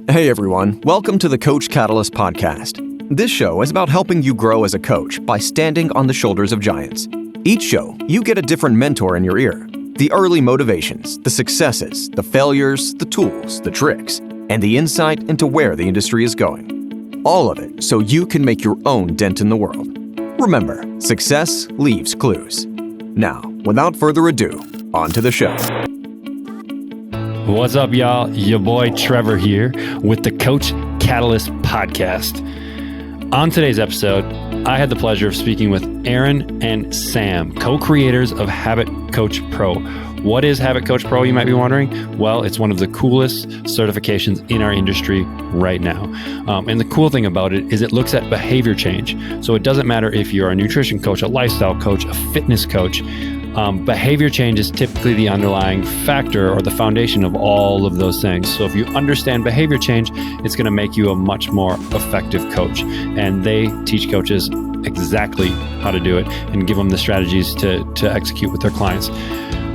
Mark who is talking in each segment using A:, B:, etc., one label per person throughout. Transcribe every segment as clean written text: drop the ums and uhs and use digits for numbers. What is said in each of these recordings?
A: Hey everyone, welcome to the Coach Catalyst podcast. This show is about helping you grow as a coach by standing on the shoulders of giants. Each show, you get a different mentor in your ear. The early motivations, the successes, the failures, the tools, the tricks, and the insight into where the industry is going. All of it so you can make your own dent in the world. Remember, success leaves clues. Now, without further ado, on to the show.
B: What's up, y'all? Your boy Trevor here with the Coach Catalyst podcast. On today's episode, I had the pleasure of speaking with Aaron and Sam, co-creators of Habit Coach Pro. What is Habit Coach Pro, you might be wondering? Well, it's one of the coolest certifications in our industry right now. And the cool thing about it is it looks at behavior change. So it doesn't matter if you're a nutrition coach, a lifestyle coach, a fitness coach. Behavior change is typically the underlying factor or the foundation of all of those things. So if you understand behavior change, it's going to make you a much more effective coach. And they teach coaches exactly how to do it and give them the strategies to execute with their clients.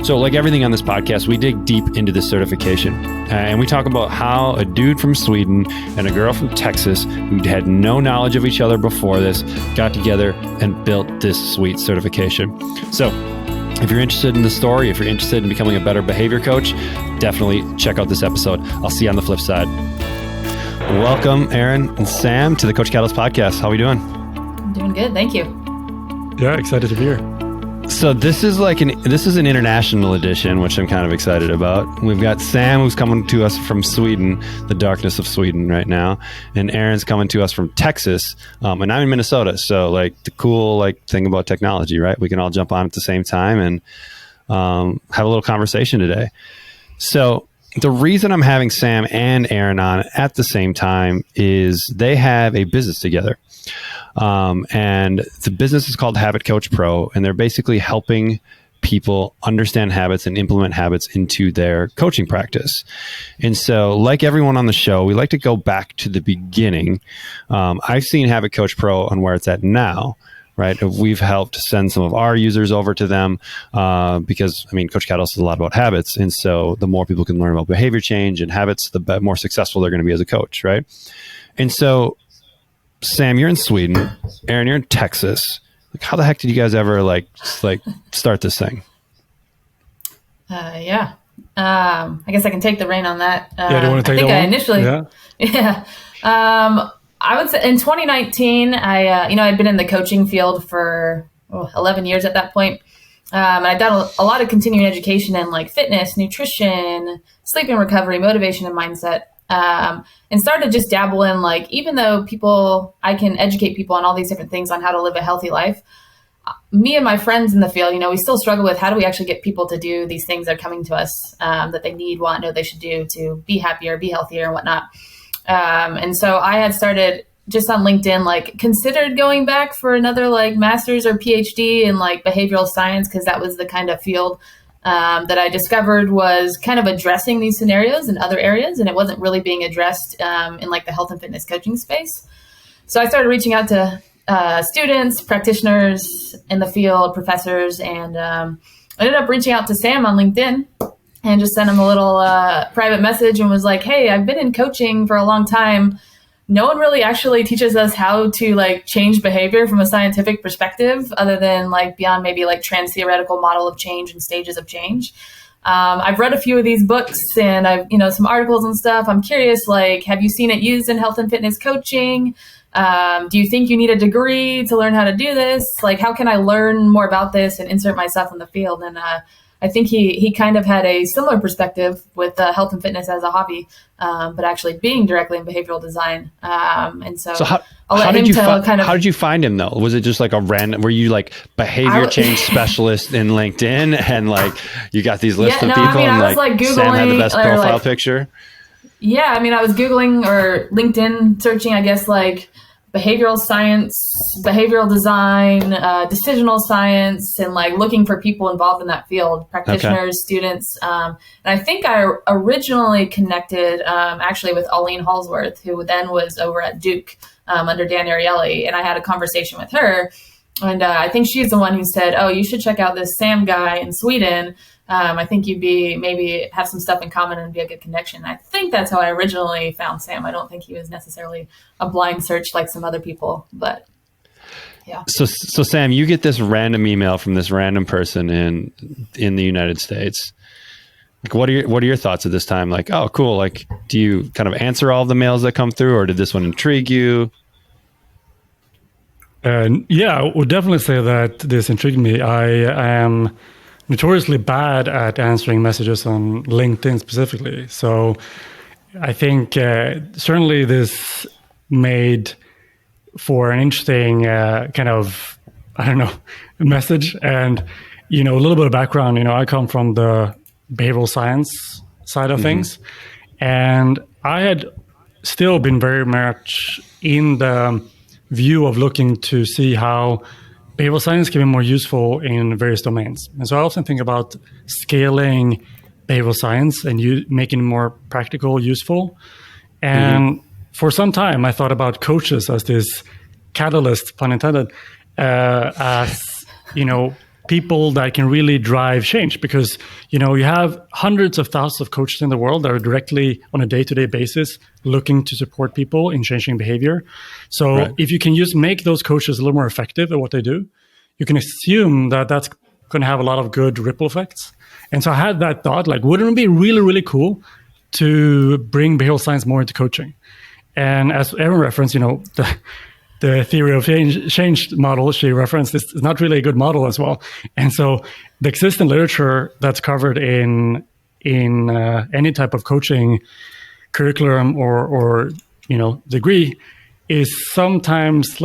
B: So like everything on this podcast, we dig deep into this certification and we talk about how a dude from Sweden and a girl from Texas who had no knowledge of each other before this got together and built this sweet certification. So if you're interested in the story, if you're interested in becoming a better behavior coach, definitely check out this episode. I'll see you on the flip side. Welcome, Aaron and Sam, to the Coach Catalyst podcast. How are we doing?
C: I'm doing good. Thank you.
D: Yeah, excited to be here.
B: So this is an international edition, which I'm kind of excited about. We've got Sam, who's coming to us from Sweden, the darkness of Sweden right now, and Aaron's coming to us from Texas, and I'm in Minnesota. So like the cool thing about technology, right? We can all jump on at the same time and have a little conversation today. So the reason I'm having Sam and Aaron on at the same time is they have a business together. And the business is called Habit Coach Pro, and they're basically helping people understand habits and implement habits into their coaching practice. And so, like everyone on the show, we like to go back to the beginning. I've seen Habit Coach Pro on where it's at now, right? We've helped send some of our users over to them because, Coach Catalyst is a lot about habits. And so the more people can learn about behavior change and habits, the more successful they're going to be as a coach, right? And so, Sam, you're in Sweden. Aaron, you're in Texas. How the heck did you guys ever start this thing?
C: I guess I can take the reign on that.
D: Do you want to take
C: I would say in 2019, I'd been in the coaching field for 11 years at that point. And I'd done a lot of continuing education in fitness, nutrition, sleep and recovery, motivation and mindset. And started to just dabble in even though I can educate people on all these different things on how to live a healthy life. Me and my friends in the field, we still struggle with how do we actually get people to do these things that are coming to us that they need, want, know they should do to be happier, be healthier and whatnot. And so I had started just on LinkedIn, considered going back for another master's or PhD in behavioral science, because that was the kind of field that I discovered was kind of addressing these scenarios in other areas, and it wasn't really being addressed in the health and fitness coaching space. So I started reaching out to students, practitioners in the field, professors, and ended up reaching out to Sam on LinkedIn and just sent him a little private message and was like, hey, I've been in coaching for a long time. No one really actually teaches us how to change behavior from a scientific perspective, other than beyond maybe trans theoretical model of change and stages of change. I've read a few of these books and I've, some articles and stuff. I'm curious, have you seen it used in health and fitness coaching? Do you think you need a degree to learn how to do this? How can I learn more about this and insert myself in the field? And I think he kind of had a similar perspective with health and fitness as a hobby, but actually being directly in behavioral design. And so
B: how did you find him though? Was it just a random, were you behavior change specialist in LinkedIn and you got these lists of people and
C: I was Googling,
B: Sam had the best profile picture?
C: Yeah. I was Googling or LinkedIn searching, I guess, behavioral science, behavioral design, decisional science, and looking for people involved in that field, practitioners, students. And I think I originally connected actually with Aline Halsworth, who then was over at Duke under Dan Ariely. And I had a conversation with her. And I think she's the one who said, oh, you should check out this Sam guy in Sweden. I think you'd maybe have some stuff in common and be a good connection. I think that's how I originally found Sam. I don't think he was necessarily a blind search like some other people, but yeah.
B: So Sam, you get this random email from this random person in the United States. Like, what are your thoughts at this time? Like, oh, cool. Like, do you kind of answer all the mails that come through, or did this one intrigue you?
D: Yeah, I would definitely say that this intrigued me. I am notoriously bad at answering messages on LinkedIn specifically. So I think certainly this made for an interesting kind of, message. And, a little bit of background, I come from the behavioral science side of things. And I had still been very much in the view of looking to see how behavioral science can be more useful in various domains. And so I often think about scaling behavioral science and making it more practical, useful. And for some time, I thought about coaches as this catalyst, pun intended, as, people that can really drive change, because, you have hundreds of thousands of coaches in the world that are directly on a day-to-day basis looking to support people in changing behavior. So if you can make those coaches a little more effective at what they do, you can assume that that's going to have a lot of good ripple effects. And so I had that thought, like, wouldn't it be really, really cool to bring behavioral science more into coaching? And as Erin referenced, the theory of change model she referenced is not really a good model as well. And so the existing literature that's covered in any type of coaching curriculum or degree is sometimes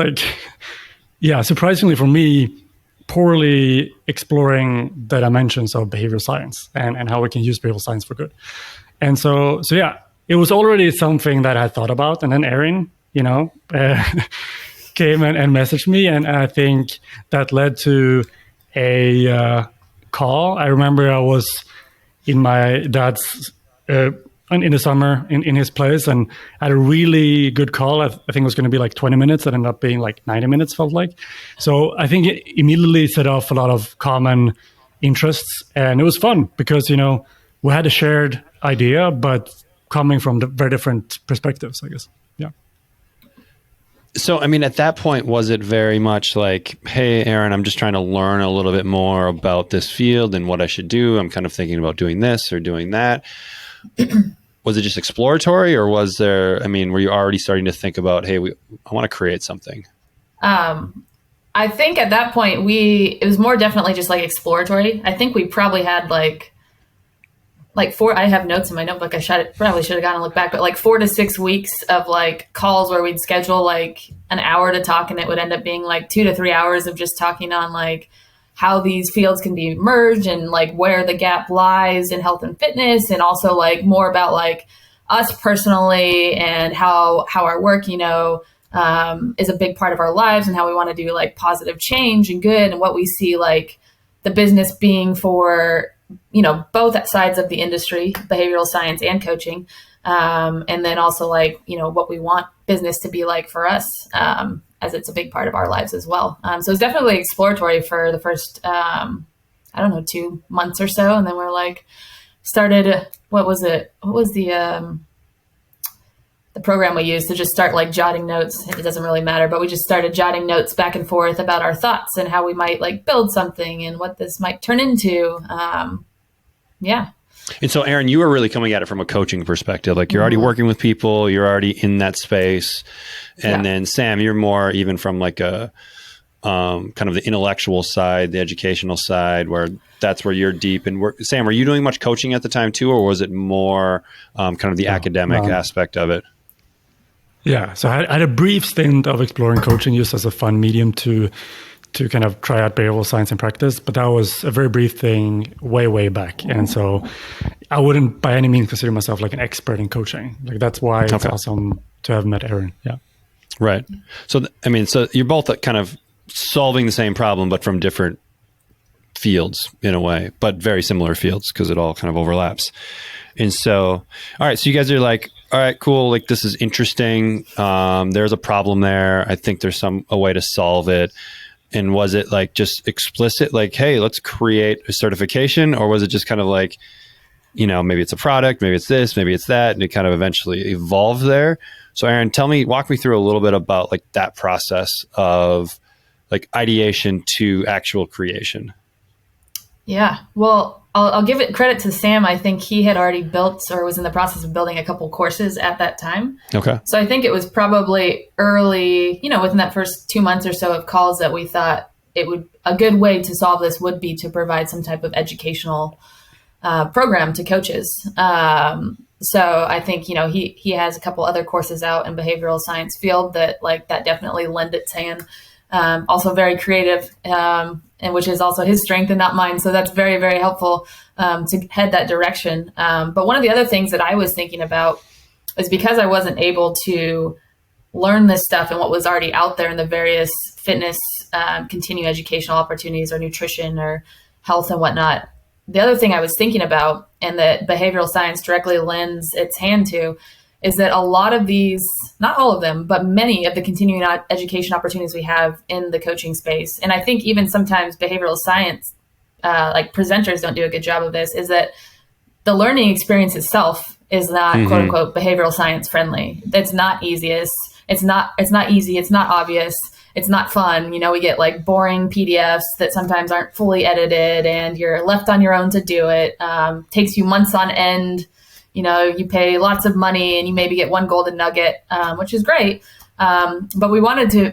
D: surprisingly for me, poorly exploring the dimensions of behavioral science and how we can use behavioral science for good. And so yeah, it was already something that I thought about. And then Erin, came and messaged me, and I think that led to a call. I remember I was in my dad's in the summer in his place, and had a really good call. I think it was going to be like 20 minutes. It ended up being like 90 minutes, felt like. So I think it immediately set off a lot of common interests, and it was fun because, we had a shared idea, but coming from very different perspectives, I guess. Yeah.
B: So, at that point, was it very much like, hey, Erin, I'm just trying to learn a little bit more about this field and what I should do. I'm kind of thinking about doing this or doing that. Was it just exploratory, or was there, were you already starting to think about, hey, I want to create something?
C: I think at that point, it was more definitely just like exploratory. I think we probably had like four, I have notes in my notebook. Probably should have gone and looked back, but like 4 to 6 weeks of like calls where we'd schedule like an hour to talk, and it would end up being like 2 to 3 hours of just talking on like how these fields can be merged and like where the gap lies in health and fitness, and also like more about like us personally and how our work, is a big part of our lives, and how we want to do like positive change and good, and what we see like the business being for both sides of the industry, behavioral science and coaching. And then also like, what we want business to be like for us, as it's a big part of our lives as well. So it's definitely exploratory for the first, 2 months or so. And then we're like, started, what was it? What was the program we used to just start like jotting notes? It doesn't really matter, but we just started jotting notes back and forth about our thoughts and how we might like build something and what this might turn into. Yeah.
B: And so, Erin, you were really coming at it from a coaching perspective. Like, you're already working with people, you're already in that space. And then Sam, you're more even from like a kind of the intellectual side, the educational side, where that's where you're deep. And Sam, were you doing much coaching at the time too, or was it more kind of the academic aspect of it?
D: Yeah. So I had a brief stint of exploring coaching just as a fun medium to kind of try out behavioral science in practice, but that was a very brief thing way back. And so I wouldn't by any means consider myself like an expert in coaching. Like, that's why it's awesome to have met Erin. Yeah. Right.
B: So, so you're both kind of solving the same problem, but from different fields in a way, but very similar fields because it all kind of overlaps. And so, all right, so you guys are like, all right, cool. Like, this is interesting. There's a problem there. I think there's a way to solve it. And was it like just explicit, like, hey, let's create a certification? Or was it just kind of like, maybe it's a product, maybe it's this, maybe it's that, and it kind of eventually evolved there? So Aaron, walk me through a little bit about like that process of like ideation to actual creation.
C: Yeah, well, I'll give it credit to Sam. I think he had already built or was in the process of building a couple courses at that time.
B: Okay.
C: So I think it was probably early, within that first 2 months or so of calls that we thought a good way to solve this would be to provide some type of educational program to coaches. So I think, he has a couple other courses out in behavioral science field that definitely lend its hand. Also very creative, and which is also his strength and not mine. So that's very, very helpful to head that direction. But one of the other things that I was thinking about is because I wasn't able to learn this stuff and what was already out there in the various fitness, continuing educational opportunities or nutrition or health and whatnot. The other thing I was thinking about, and that behavioral science directly lends its hand to, is that a lot of these, not all of them, but many of the continuing education opportunities we have in the coaching space, and I think even sometimes behavioral science, like presenters don't do a good job of this, is that the learning experience itself is not quote unquote behavioral science friendly. It's not easiest. It's not easy. It's not obvious. It's not fun. We get like boring PDFs that sometimes aren't fully edited and you're left on your own to do it. Takes you months on end. You pay lots of money and you maybe get one golden nugget, which is great. But we wanted to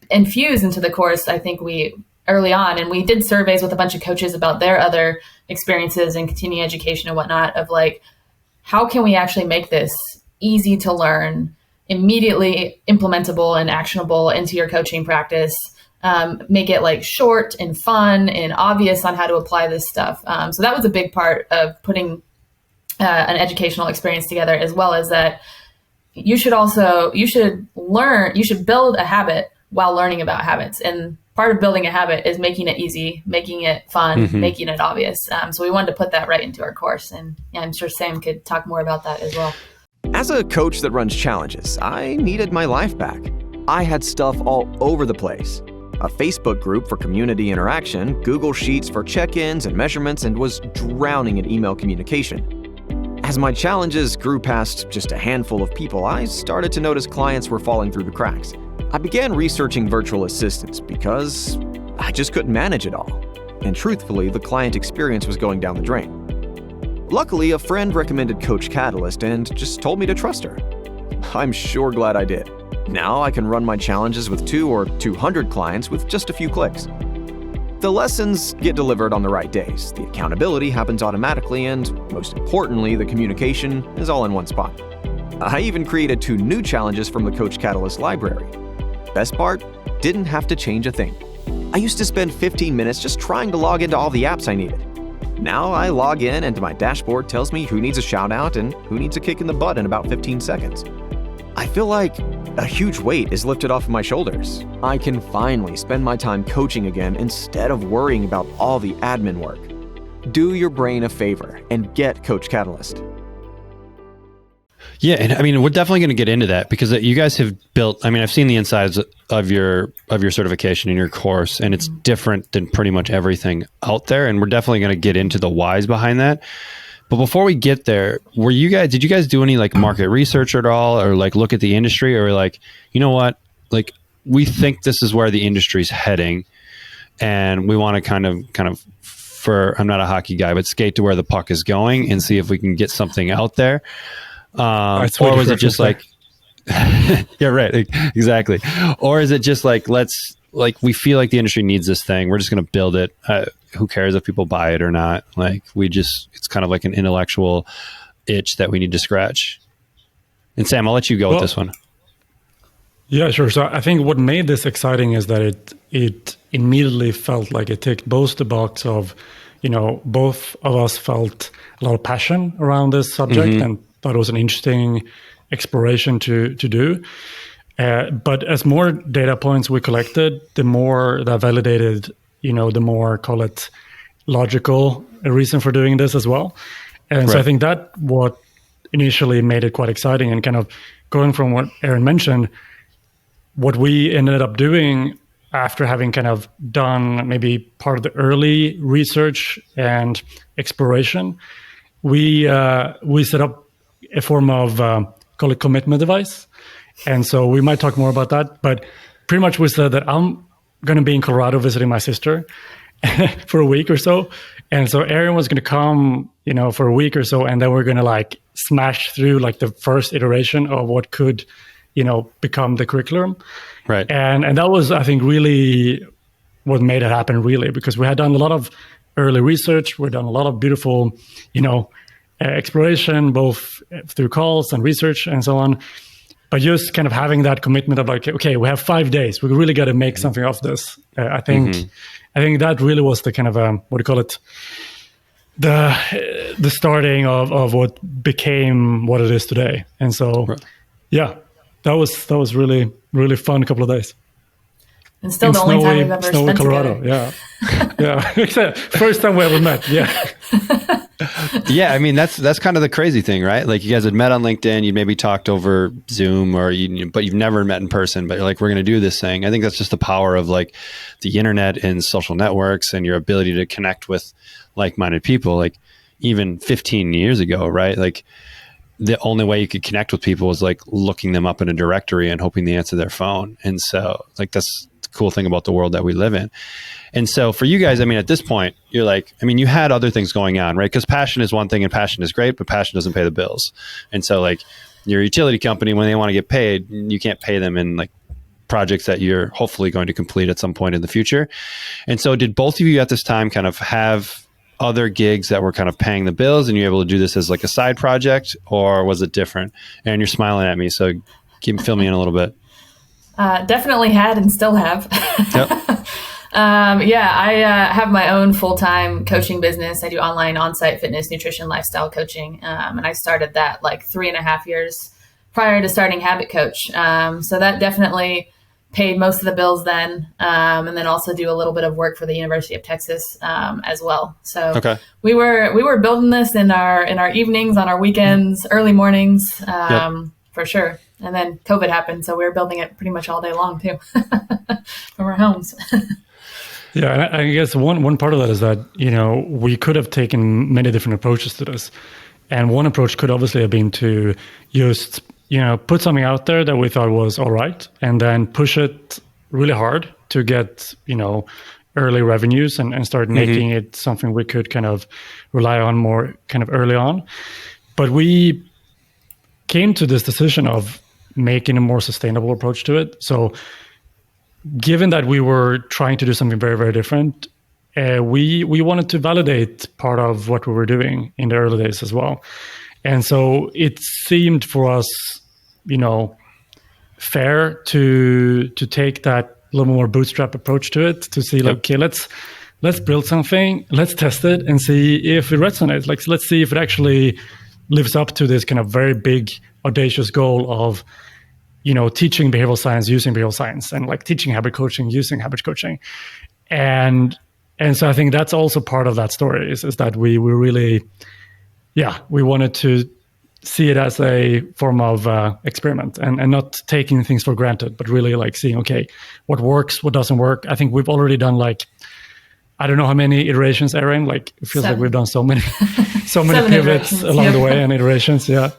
C: infuse into the course, I think early on, and we did surveys with a bunch of coaches about their other experiences in continuing education and whatnot, of like, how can we actually make this easy to learn, immediately implementable and actionable into your coaching practice, make it like short and fun and obvious on how to apply this stuff. So that was a big part of putting an educational experience together, as well as that you should build a habit while learning about habits. And part of building a habit is making it easy, making it fun, making it obvious. So we wanted to put that right into our course. And I'm sure Sam could talk more about that as well.
A: As a coach that runs challenges, I needed my life back. I had stuff all over the place. A Facebook group for community interaction, Google Sheets for check-ins and measurements, and was drowning in email communication. As my challenges grew past just a handful of people, I started to notice clients were falling through the cracks. I began researching virtual assistants because I just couldn't manage it all. And truthfully, the client experience was going down the drain. Luckily, a friend recommended Coach Catalyst and just told me to trust her. I'm sure glad I did. Now I can run my challenges with 2 or 200 clients with just a few clicks. The lessons get delivered on the right days, the accountability happens automatically, and most importantly, the communication is all in one spot. I even created 2 new challenges from the Coach Catalyst library. Best part, didn't have to change a thing. I used to spend 15 minutes just trying to log into all the apps I needed. Now I log in and my dashboard tells me who needs a shout out and who needs a kick in the butt in about 15 seconds. I feel like a huge weight is lifted off of my shoulders. I can finally spend my time coaching again instead of worrying about all the admin work. Do your brain a favor and get Coach Catalyst.
B: Yeah, and I mean, we're definitely going to get into that because you guys have built, I've seen the insides of your certification in your course, and it's different than pretty much everything out there. And we're definitely going to get into the whys behind that. But before we get there, did you guys do any like market research at all, or like look at the industry, or like, you know what, like we think this is where the industry's heading, and we want to kind of I'm not a hockey guy, but skate to where the puck is going and see if we can get something out there. Or was it just like, yeah, right, exactly. Or is it just like, we feel like the industry needs this thing, we're just going to build it. Who cares if people buy it or not? Like it's kind of like an intellectual itch that we need to scratch. And Sam, I'll let you go with this one.
D: Yeah, sure. So I think what made this exciting is that it immediately felt like it ticked both the box of, both of us felt a lot of passion around this subject and thought it was an interesting exploration to do. But as more data points we collected, the more that validated, the more, call it, logical reason for doing this as well. And so I think that what initially made it quite exciting, and kind of going from what Aaron mentioned, what we ended up doing after having kind of done maybe part of the early research and exploration, we set up a form of call it commitment device. And so we might talk more about that, but pretty much we said that I'm going to be in Colorado visiting my sister for a week or so. And so Aaron was going to come, for a week or so, and then we're going to like smash through like the first iteration of what could, become the curriculum.
B: Right.
D: And that was, I think, really what made it happen, really, because we had done a lot of early research. We'd done a lot of beautiful, exploration, both through calls and research and so on. But just kind of having that commitment of like, okay, we have 5 days. We really got to make something of this. I think that really was the kind of the starting of what became what it is today. And so, yeah, that was really, really fun couple of days.
C: And still the only time we've ever spent
D: Colorado.
C: together.
D: Yeah. Except first time we ever met. Yeah.
B: Yeah, I mean that's kind of the crazy thing, right? Like you guys had met on LinkedIn, you maybe talked over Zoom, but you've never met in person. But you're like, we're going to do this thing. I think that's just the power of like the internet and social networks and your ability to connect with like-minded people. Like even 15 years ago, right? Like the only way you could connect with people was like looking them up in a directory and hoping they answer their phone. And so like that's the cool thing about the world that we live in. And so for you guys, I mean, at this point, you're like, I mean, you had other things going on, right? Because passion is one thing and passion is great, but passion doesn't pay the bills. And so like your utility company, when they want to get paid, you can't pay them in like projects that you're hopefully going to complete at some point in the future. And so did both of you at this time kind of have other gigs that were kind of paying the bills and you're able to do this as like a side project, or was it different? And you're smiling at me, so fill me in a little bit.
C: Definitely had and still have.
B: Yep.
C: I have my own full-time coaching business. I do online on-site fitness, nutrition, lifestyle coaching. And I started that like 3.5 years prior to starting Habit Coach. So that definitely paid most of the bills then. And then also do a little bit of work for the University of Texas as well. So
B: okay.
C: we were building this in our evenings, on our weekends, early mornings, for sure. And then COVID happened, so we were building it pretty much all day long too from our homes.
D: Yeah, and I guess one part of that is that, we could have taken many different approaches to this. And one approach could obviously have been to just, put something out there that we thought was all right, and then push it really hard to get, early revenues and start making it something we could kind of rely on more kind of early on. But we came to this decision of making a more sustainable approach to it. So given that we were trying to do something very, very different, we wanted to validate part of what we were doing in the early days as well. And so it seemed for us, fair to take that little more bootstrap approach to it, to see like, okay, let's build something, let's test it and see if it resonates. Like, let's see if it actually lives up to this kind of very big, audacious goal of, teaching behavioral science using behavioral science, and like teaching habit coaching using habit coaching. And so I think that's also part of that story is that we really, we wanted to see it as a form of experiment and not taking things for granted, but really like seeing, okay, what works, what doesn't work. I think we've already done like, I don't know how many iterations, Aaron, like it feels like we've done so many pivots along the way and iterations. Yeah.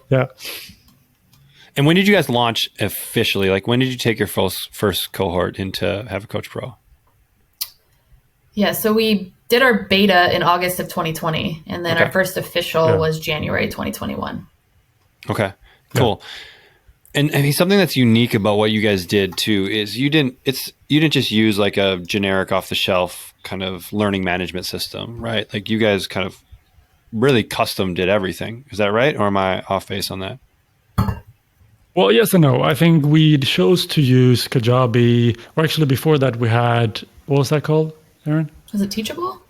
B: And when did you guys launch officially? Like when did you take your first cohort into Habit Coach Pro?
C: Yeah, so we did our beta in August of 2020, and then our first official was January 2021.
B: Okay, cool. Yeah. And I mean, something that's unique about what you guys did too is you didn't just use like a generic off the shelf kind of learning management system, right? Like you guys kind of really custom did everything. Is that right? Or am I off base on that?
D: Well, yes and no. I think we chose to use Kajabi, or actually before that we had, what was that called, Aaron?
C: Was it Teachable?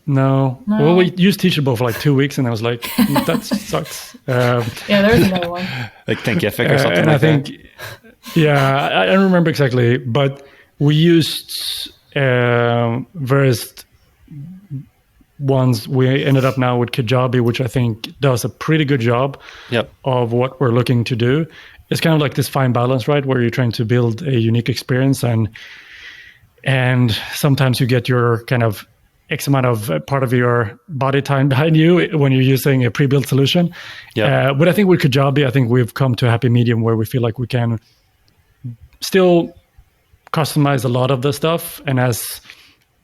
D: No. Well, we used Teachable for like 2 weeks and I was like, that sucks.
C: Yeah, there's another one.
B: Like Thinkific or something
D: and
B: like
D: I think,
B: that?
D: Yeah, I don't remember exactly, but we used various ones. We ended up now with Kajabi, which I think does a pretty good job of what we're looking to do. It's kind of like this fine balance, right? Where you're trying to build a unique experience and and sometimes you get your kind of X amount of part of your body time behind you when you're using a pre-built solution.
B: Yeah.
D: But I think with Kajabi, I think we've come to a happy medium where we feel like we can still customize a lot of the stuff. And as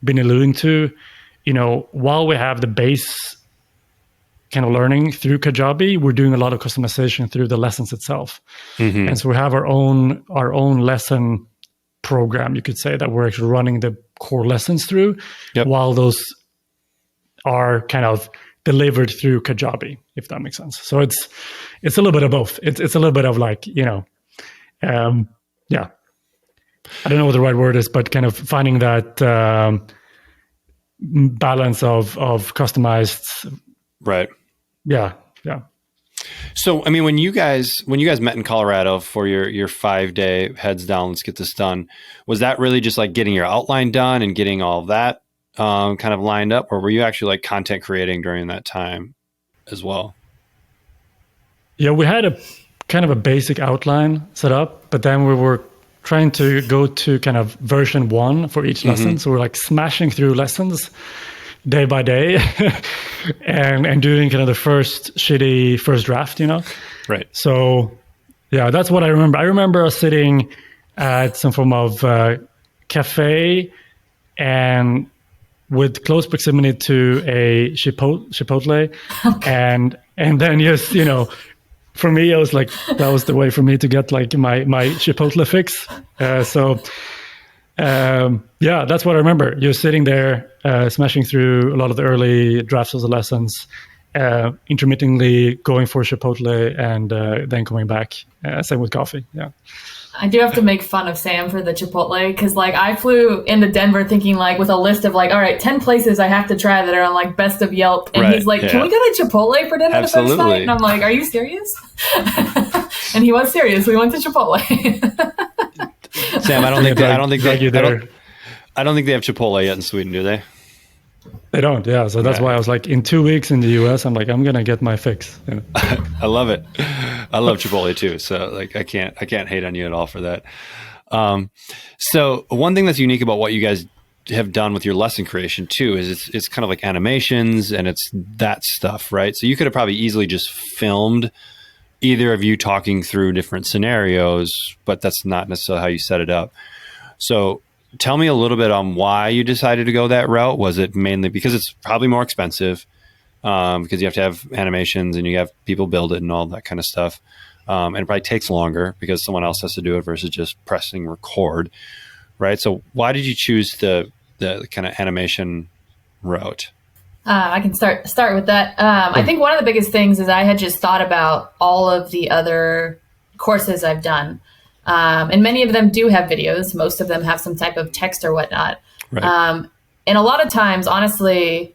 D: been alluding to, while we have the base kind of learning through Kajabi, we're doing a lot of customization through the lessons itself. Mm-hmm. And so we have our own lesson program, you could say, that we're actually running the core lessons through, while those are kind of delivered through Kajabi, if that makes sense. So it's a little bit of both. It's a little bit of like, I don't know what the right word is, but kind of finding that balance of customized.
B: Right.
D: Yeah.
B: So, I mean, when you guys met in Colorado for your 5-day heads down, let's get this done, was that really just like getting your outline done and getting all of that kind of lined up, or were you actually like content creating during that time as well?
D: Yeah, we had a kind of a basic outline set up, but then we were trying to go to kind of version 1 for each lesson. So we're like smashing through lessons day by day and doing kind of the first draft, Right. So yeah, that's what I remember. I remember us sitting at some form of cafe and with close proximity to a Chipotle. And then just, for me, I was like, that was the way for me to get like my Chipotle fix. That's what I remember. You're sitting there, smashing through a lot of the early drafts of the lessons, intermittently going for Chipotle, and then coming back. Same with coffee. Yeah.
C: I do have to make fun of Sam for the Chipotle, because like I flew into Denver thinking like with a list of like, all right, 10 places I have to try that are on like best of Yelp. And he's like, can we go to Chipotle for dinner the first night? And I'm like, are you serious? And he was serious. We went to Chipotle.
B: Sam, I don't think they have Chipotle yet in Sweden, do they?
D: They don't, yeah. So that's why I was like, in 2 weeks in the US, I'm like, I'm gonna get my fix.
B: I love it. I love Chipotle too. So like, I can't hate on you at all for that. So one thing that's unique about what you guys have done with your lesson creation too is it's kind of like animations and it's that stuff, right? So you could have probably easily just filmed either of you talking through different scenarios, but that's not necessarily how you set it up. So tell me a little bit on why you decided to go that route. Was it mainly because it's probably more expensive, because you have to have animations and you have people build it and all that kind of stuff, and it probably takes longer because someone else has to do it versus just pressing record, right? So why did you choose the kind of animation route?
C: I can start with that. I think one of the biggest things is I had just thought about all of the other courses I've done. And many of them do have videos. Most of them have some type of text or whatnot. Right. And a lot of times, honestly,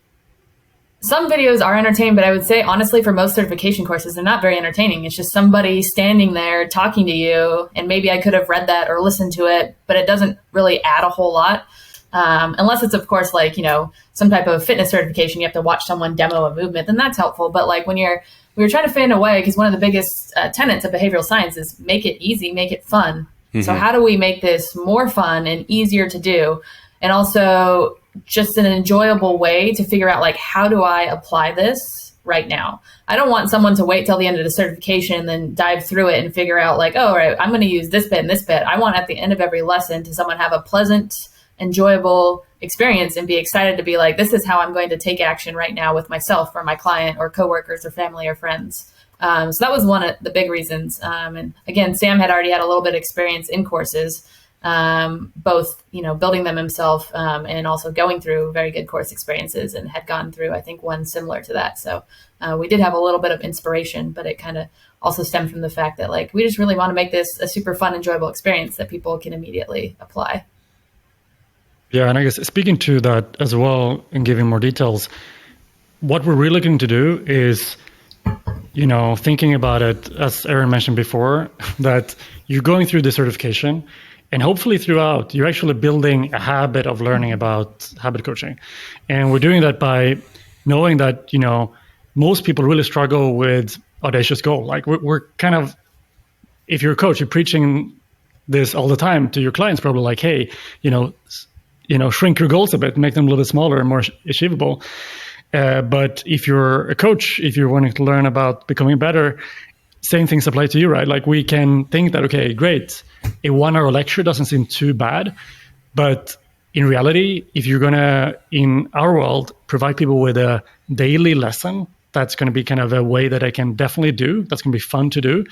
C: some videos are entertaining, but I would say, honestly, for most certification courses, they're not very entertaining. It's just somebody standing there talking to you, and maybe I could have read that or listened to it, but it doesn't really add a whole lot. Unless it's, of course, like, some type of fitness certification, you have to watch someone demo a movement, then that's helpful. But like we were trying to find a way, because one of the biggest tenets of behavioral science is make it easy, make it fun. Mm-hmm. So how do we make this more fun and easier to do? And also just an enjoyable way to figure out, like, how do I apply this right now? I don't want someone to wait till the end of the certification and then dive through it and figure out like, oh, right, I'm going to use this bit and this bit. I want at the end of every lesson to someone have a pleasant, enjoyable experience and be excited to be like, this is how I'm going to take action right now with myself or my client or coworkers or family or friends. So that was one of the big reasons. And again, Sam had already had a little bit of experience in courses, both, building them himself and also going through very good course experiences, and had gone through, I think, one similar to that. So we did have a little bit of inspiration, but it kind of also stemmed from the fact that like, we just really want to make this a super fun, enjoyable experience that people can immediately apply.
D: Yeah, and I guess speaking to that as well and giving more details, what we're really looking to do is, thinking about it, as Aaron mentioned before, that you're going through the certification, and hopefully throughout, you're actually building a habit of learning about habit coaching. And we're doing that by knowing that, most people really struggle with audacious goal. Like we're kind of, if you're a coach, you're preaching this all the time to your clients, probably like, hey, shrink your goals a bit, make them a little bit smaller and more achievable. But if you're a coach, if you're wanting to learn about becoming better, same things apply to you, right? Like we can think that, okay, great, a 1 hour lecture doesn't seem too bad. But in reality, if you're going to, in our world, provide people with a daily lesson, that's going to be kind of a way that I can definitely do. That's going to be fun to do.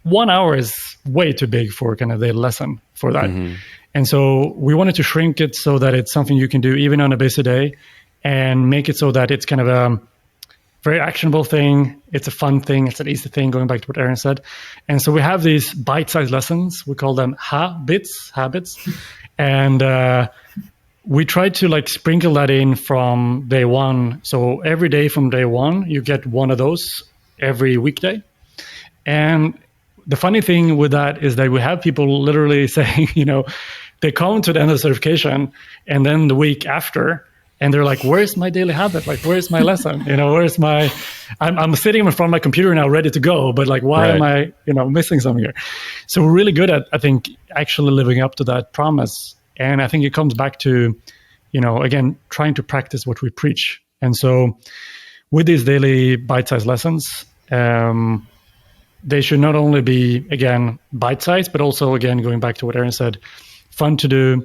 D: 1 hour is way too big for kind of the lesson for that. Mm-hmm. And so we wanted to shrink it so that it's something you can do even on a busy day and make it so that it's kind of a very actionable thing. It's a fun thing. It's an easy thing, going back to what Aaron said. And so we have these bite-sized lessons. We call them habits. And we try to like sprinkle that in from day one. So every day from day one, you get one of those every weekday. And the funny thing with that is that we have people literally saying, they come to the end of the certification and then the week after, and they're like, where's my daily habit? Like, where's my lesson? Where's my, I'm sitting in front of my computer now ready to go, but like, why am I, missing something here? So we're really good at, I think, actually living up to that promise. And I think it comes back to, again, trying to practice what we preach. And so with these daily bite-sized lessons, they should not only be, again, bite-sized, but also, again, going back to what Aaron said, fun to do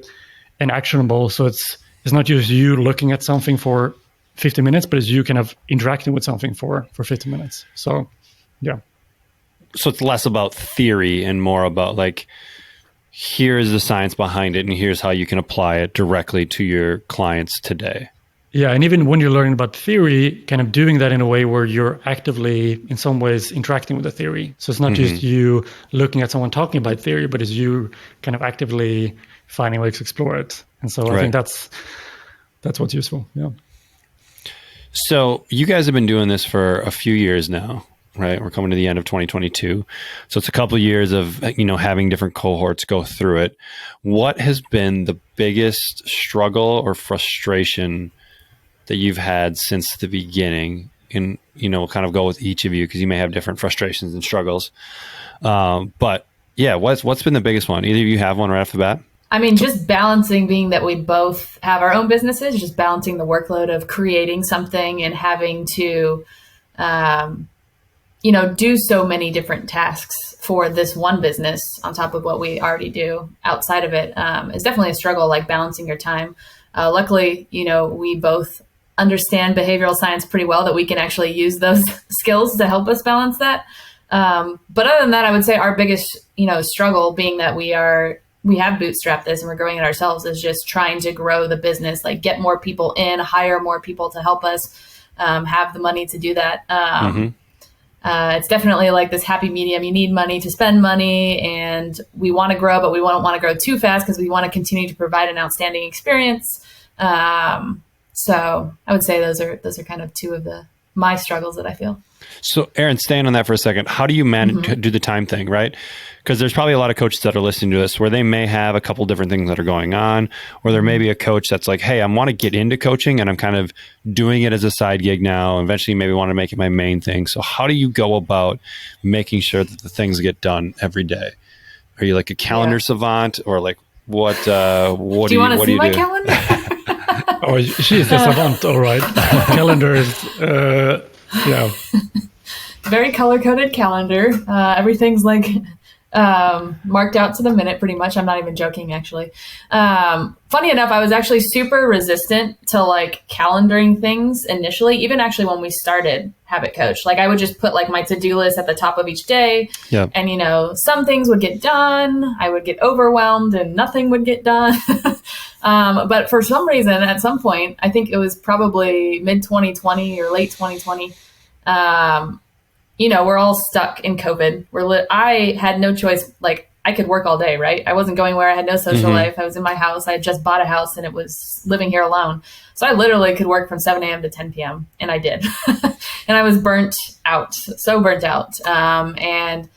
D: and actionable. So it's not just you looking at something for 50 minutes, but it's you kind of interacting with something for 50 minutes. So, yeah.
B: So it's less about theory and more about like, here's the science behind it, and here's how you can apply it directly to your clients today.
D: Yeah, and even when you're learning about theory, kind of doing that in a way where you're actively, in some ways, interacting with the theory. So it's not just you looking at someone talking about theory, but it's you kind of actively finding ways to explore it. And so I think that's what's useful. Yeah.
B: So you guys have been doing this for a few years now, right? We're coming to the end of 2022. So it's a couple of years of, having different cohorts go through it. What has been the biggest struggle or frustration that you've had since the beginning? And, we'll kind of go with each of you because you may have different frustrations and struggles. But yeah, what's been the biggest one? Either of you have one right off the bat?
C: I mean, just balancing, being that we both have our own businesses, just balancing the workload of creating something and having to, do so many different tasks for this one business on top of what we already do outside of it, is definitely a struggle, like balancing your time. Luckily, we both understand behavioral science pretty well, that we can actually use those skills to help us balance that. But other than that, I would say our biggest, struggle, being that we have bootstrapped this and we're growing it ourselves, is just trying to grow the business, like get more people in, hire more people to help us, have the money to do that. It's definitely like this happy medium. You need money to spend money, and we want to grow, but we don't want to grow too fast because we want to continue to provide an outstanding experience. So I would say those are kind of two of my struggles that I feel.
B: So Aaron, staying on that for a second, how do you manage to do the time thing, right? Because there's probably a lot of coaches that are listening to this where they may have a couple different things that are going on, or there may be a coach that's like, hey, I want to get into coaching and I'm kind of doing it as a side gig now. Eventually maybe want to make it my main thing. So how do you go about making sure that the things get done every day? Are you like a calendar savant, or like what do you want to see my calendar?
D: Oh, she's a savant, all right. Calendar is, yeah.
C: Very color-coded calendar. Everything's like marked out to the minute, pretty much. I'm not even joking, actually. Funny enough, I was actually super resistant to like calendaring things initially, even actually when we started Habit Coach. Like I would just put like my to-do list at the top of each day. Yep. And, some things would get done. I would get overwhelmed and nothing would get done. But for some reason, at some point, I think it was probably mid 2020 or late 2020, we're all stuck in COVID. I had no choice. Like I could work all day, right? I wasn't going where I had no social life. I was in my house. I had just bought a house and it was living here alone. So I literally could work from 7 a.m. to 10 p.m. And I did. And I was burnt out, so burnt out. I'd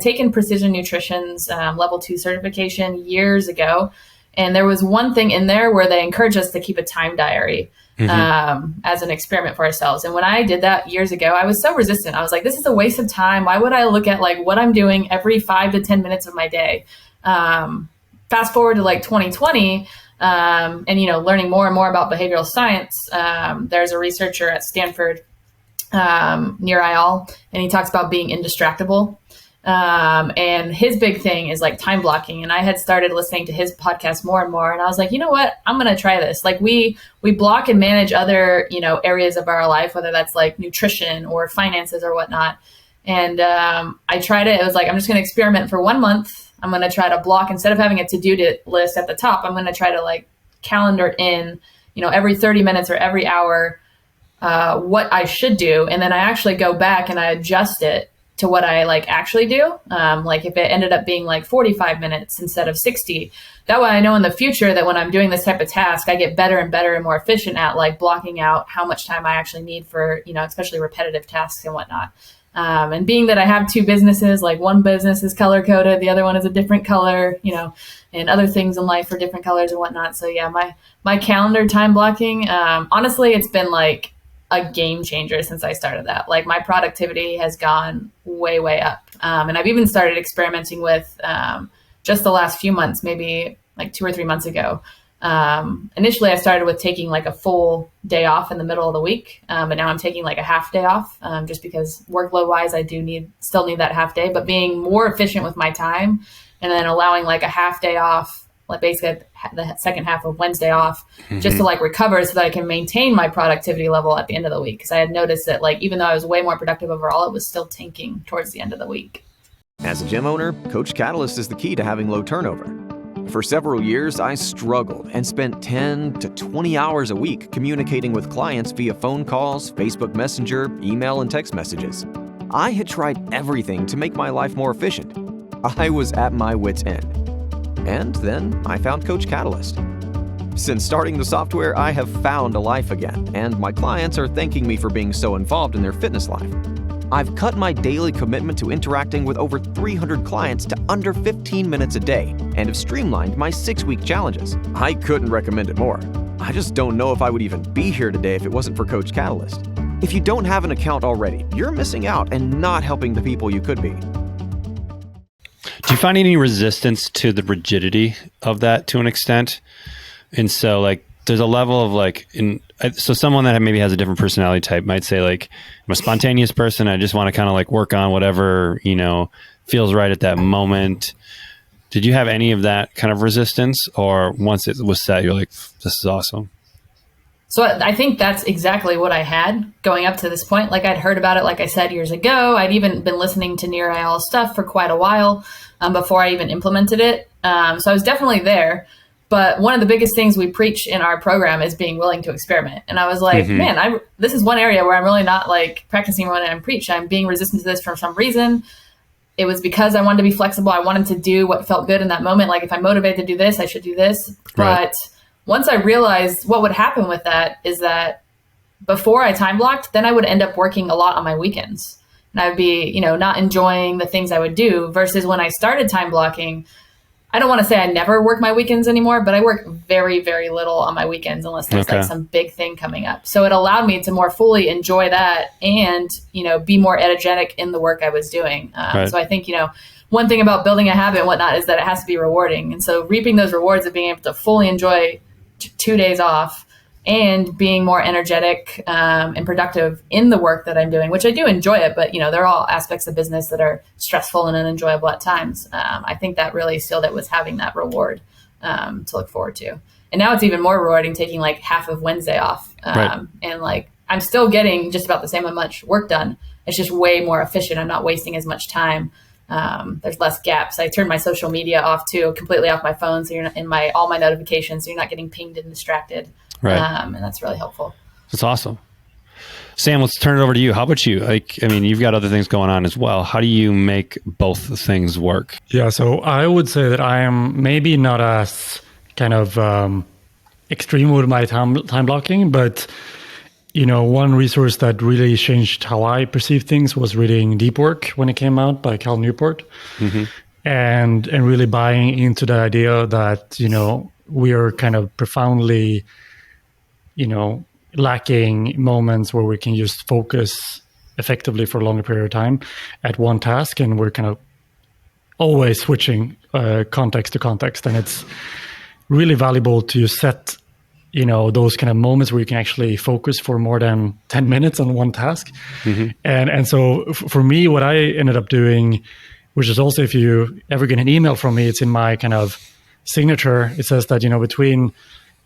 C: taken Precision Nutrition's level 2 certification years ago. And there was one thing in there where they encouraged us to keep a time diary as an experiment for ourselves. And when I did that years ago, I was so resistant. I was like, this is a waste of time. Why would I look at like what I'm doing every 5 to 10 minutes of my day? fast forward to like 2020, and learning more and more about behavioral science. There's a researcher at Stanford, Nir Eyal, and he talks about being indistractable. And his big thing is like time blocking. And I had started listening to his podcast more and more. And I was like, you know what, I'm going to try this. Like we block and manage other, areas of our life, whether that's like nutrition or finances or whatnot. And, I tried it. It was like, I'm just going to experiment for 1 month. I'm going to try to block, instead of having a to-do list at the top, I'm going to try to like calendar in, every 30 minutes or every hour, what I should do. And then I actually go back and I adjust it to what I like actually do. Like if it ended up being like 45 minutes instead of 60, that way I know in the future that when I'm doing this type of task, I get better and better and more efficient at like blocking out how much time I actually need for, especially repetitive tasks and whatnot. And being that I have 2 businesses, like one business is color coded, the other one is a different color, and other things in life are different colors and whatnot. So yeah, my calendar time blocking, honestly, it's been like a game changer since I started that. Like my productivity has gone way, way up. And I've even started experimenting with, just the last few months, maybe like 2 or 3 months ago. Initially I started with taking like a full day off in the middle of the week. But now I'm taking like a half day off, just because workload wise, I do still need that half day, but being more efficient with my time and then allowing like a half day off, like basically the second half of Wednesday off, just to like recover so that I can maintain my productivity level at the end of the week. Because I had noticed that like, even though I was way more productive overall, it was still tanking towards the end of the week.
A: As a gym owner, Coach Catalyst is the key to having low turnover. For several years, I struggled and spent 10 to 20 hours a week communicating with clients via phone calls, Facebook Messenger, email, and text messages. I had tried everything to make my life more efficient. I was at my wit's end. And then I found Coach Catalyst. Since starting the software, I have found a life again, and my clients are thanking me for being so involved in their fitness life. I've cut my daily commitment to interacting with over 300 clients to under 15 minutes a day and have streamlined my 6-week challenges. I couldn't recommend it more. I just don't know if I would even be here today if it wasn't for Coach Catalyst. If you don't have an account already, you're missing out and not helping the people you could be.
B: Do you find any resistance to the rigidity of that to an extent? And so like there's a level of like, so someone that maybe has a different personality type might say like, I'm a spontaneous person. I just want to kind of like work on whatever, feels right at that moment. Did you have any of that kind of resistance, or once it was set, you're like, this is awesome?
C: So I think that's exactly what I had going up to this point. Like I'd heard about it, like I said, years ago. I'd even been listening to Nir Eyal's stuff for quite a while before I even implemented it. So I was definitely there. But one of the biggest things we preach in our program is being willing to experiment. And I was like, man, this is one area where I'm really not like practicing what I preach. I'm being resistant to this for some reason. It was because I wanted to be flexible. I wanted to do what felt good in that moment. Like if I'm motivated to do this, I should do this.
B: Right.
C: But once I realized what would happen with that is that before I time blocked, then I would end up working a lot on my weekends. And I would be, not enjoying the things I would do, versus when I started time blocking, I don't want to say I never work my weekends anymore, but I work very, very little on my weekends unless there's like some big thing coming up. So it allowed me to more fully enjoy that and, be more energetic in the work I was doing.
B: Right.
C: So I think, one thing about building a habit and whatnot is that it has to be rewarding. And so reaping those rewards of being able to fully enjoy 2 days off and being more energetic and productive in the work that I'm doing, which I do enjoy it, but there are all aspects of business that are stressful and unenjoyable at times. I think that really sealed it, was having that reward to look forward to. And now it's even more rewarding taking like half of Wednesday off.
B: Right.
C: And like, I'm still getting just about the same much work done. It's just way more efficient. I'm not wasting as much time. There's less gaps. I turned my social media off too, completely off my phone. So you're not in all my notifications. So you're not getting pinged and distracted.
B: Right.
C: And that's really helpful.
B: That's awesome. Sam, let's turn it over to you. How about you? You've got other things going on as well. How do you make both things work?
D: Yeah, so I would say that I am maybe not as kind of extreme with my time blocking, but one resource that really changed how I perceive things was reading Deep Work when it came out by Cal Newport, and really buying into the idea that we are kind of profoundly lacking moments where we can just focus effectively for a longer period of time at one task, and we're kind of always switching context to context, and it's really valuable to set those kind of moments where you can actually focus for more than 10 minutes on one task. And so for me, what I ended up doing, which is also, if you ever get an email from me, it's in my kind of signature. It says that between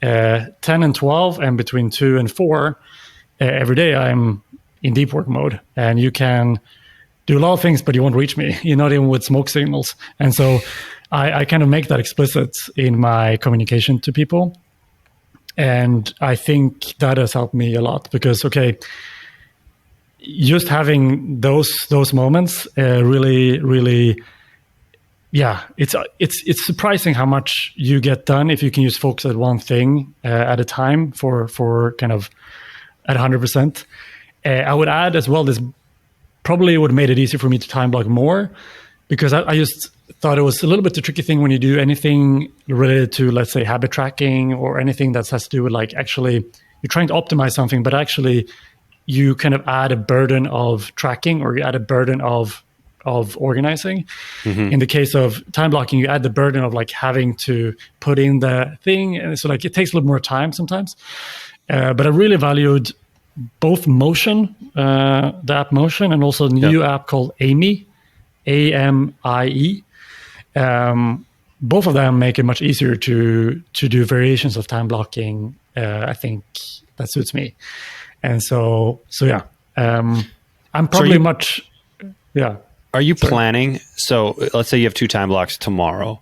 D: 10 and 12 and between 2 and 4 every day I'm in deep work mode, and you can do a lot of things, but you won't reach me. You're not even with smoke signals. And so I kind of make that explicit in my communication to people. And I think that has helped me a lot because, just having those moments really, it's surprising how much you get done if you can just focus at one thing at a time for kind of at 100%. I would add as well, this probably would have made it easier for me to time block more, because I just thought it was a little bit the tricky thing when you do anything related to, let's say, habit tracking or anything that has to do with actually you're trying to optimize something, but actually you kind of add a burden of tracking, or you add a burden of organizing. In the case of time blocking, you add the burden of having to put in the thing. And so it takes a little more time sometimes. But I really valued both Motion, the app Motion, and also a new app called AMIE, AMIE. Both of them make it much easier to do variations of time blocking. I think that suits me. And so yeah, I'm probably
B: Are you planning? So let's say you have 2 time blocks tomorrow,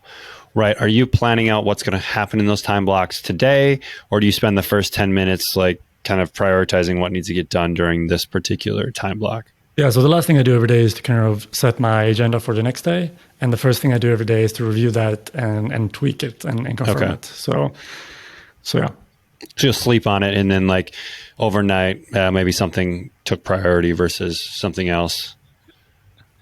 B: right? Are you planning out what's going to happen in those time blocks today? Or do you spend the first 10 minutes kind of prioritizing what needs to get done during this particular time block?
D: Yeah, so the last thing I do every day is to kind of set my agenda for the next day. And the first thing I do every day is to review that and tweak it and confirm it. So yeah.
B: So you'll sleep on it, and then overnight, maybe something took priority versus something else.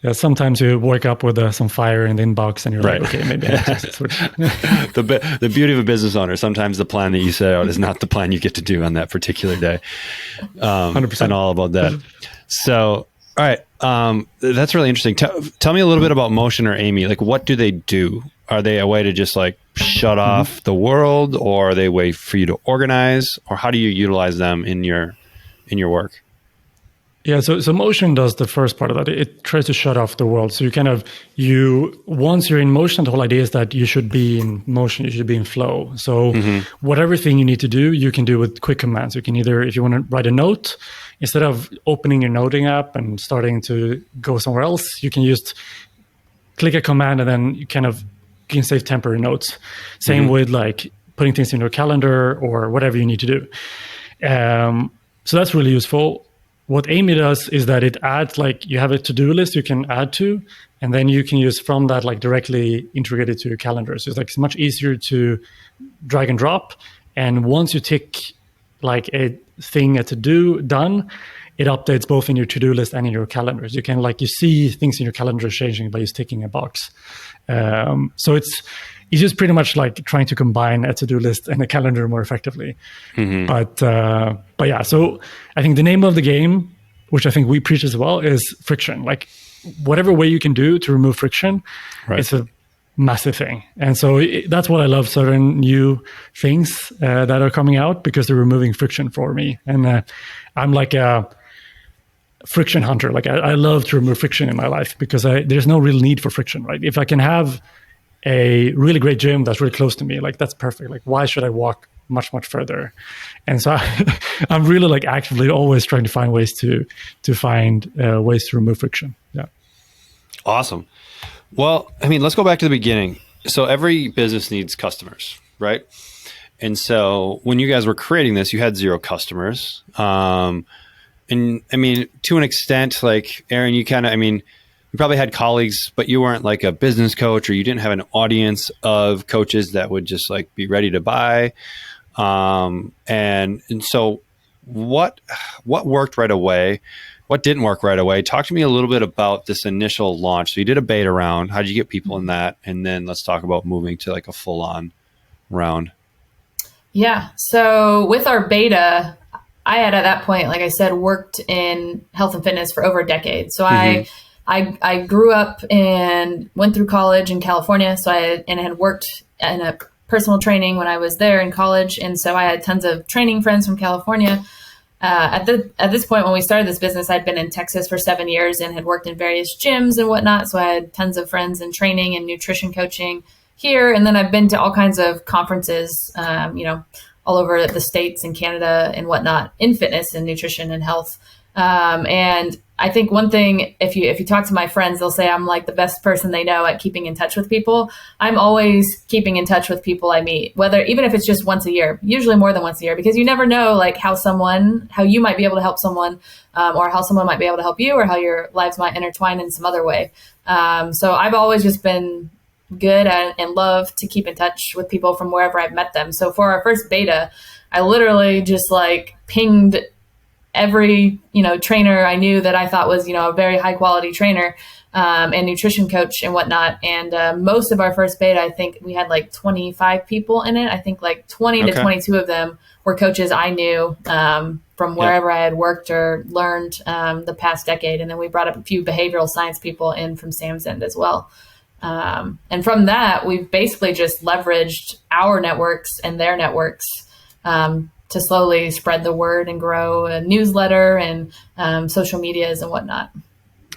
D: Yeah, sometimes you wake up with some fire in the inbox and you're like, okay, maybe I have to switch.
B: The beauty of a business owner, sometimes the plan that you set out is not the plan you get to do on that particular day.
D: 100%.
B: And all about that. So, all right. That's really interesting. Tell me a little bit about Motion or AMIE. What do they do? Are they a way to just shut off the world, or are they a way for you to organize, or how do you utilize them in your work?
D: Yeah, so Motion does the first part of that. It tries to shut off the world. So once you're in motion, the whole idea is that you should be in motion, you should be in flow. So whatever thing you need to do, you can do with quick commands. You can either, if you want to write a note, instead of opening your noting app and starting to go somewhere else, you can just click a command and then you can save temporary notes. Same with putting things in your calendar or whatever you need to do. So that's really useful. What AMIE does is that it adds, you have a to-do list you can add to, and then you can use from that, directly integrate it to your calendar. So it's much easier to drag and drop. And once you tick a thing, a to-do done, it updates both in your to-do list and in your calendars. You can you see things in your calendar changing by just ticking a box. So it's just pretty much trying to combine a to-do list and a calendar more effectively. But yeah, so I think the name of the game, which I think we preach as well, is friction. Whatever way you can do to remove friction, it's a massive thing. And so that's what I love, certain new things that are coming out, because they're removing friction for me. And I'm a friction hunter. I love to remove friction in my life, because there's no real need for friction, right? If I can have a really great gym that's really close to me, that's perfect. Why should I walk much further? And so I'm really actively always trying to find ways to find ways to remove friction. Yeah.
B: Awesome. Well, let's go back to the beginning. So every business needs customers, right? And so when you guys were creating this, you had 0 customers. And to an extent, Aaron, you kind of, you probably had colleagues, but you weren't a business coach, or you didn't have an audience of coaches that would just be ready to buy. And so what worked right away? What didn't work right away? Talk to me a little bit about this initial launch. So you did a beta round. How did you get people in that? And then let's talk about moving to a full on round.
C: Yeah. So with our beta, I had at that point, like I said, worked in health and fitness for over a decade. So I I grew up and went through college in California. So I had worked in a personal training when I was there in college. And so I had tons of training friends from California. At this point, when we started this business, I'd been in Texas for 7 years and had worked in various gyms and whatnot. So I had tons of friends in training and nutrition coaching here. And then I've been to all kinds of conferences, all over the States and Canada and whatnot in fitness and nutrition and health. And I think one thing, if you talk to my friends, they'll say I'm like the best person they know at keeping in touch with people. I'm always keeping in touch with people I meet, even if it's just once a year, usually more than once a year, because you never know like how you might be able to help someone, or how someone might be able to help you, or how your lives might intertwine in some other way. So I've always just been good at and love to keep in touch with people from wherever I've met them. So for our first beta, I literally just like pinged every, trainer I knew that I thought was, a very high quality trainer, and nutrition coach and whatnot. And most of our first beta, I think we had like 25 people in it. I think like 20 to 22 of them were coaches I knew from wherever I had worked or learned the past decade. And then we brought up a few behavioral science people in from Sam's End as well. And from that, we've basically just leveraged our networks and their networks to slowly spread the word and grow a newsletter and social medias and whatnot.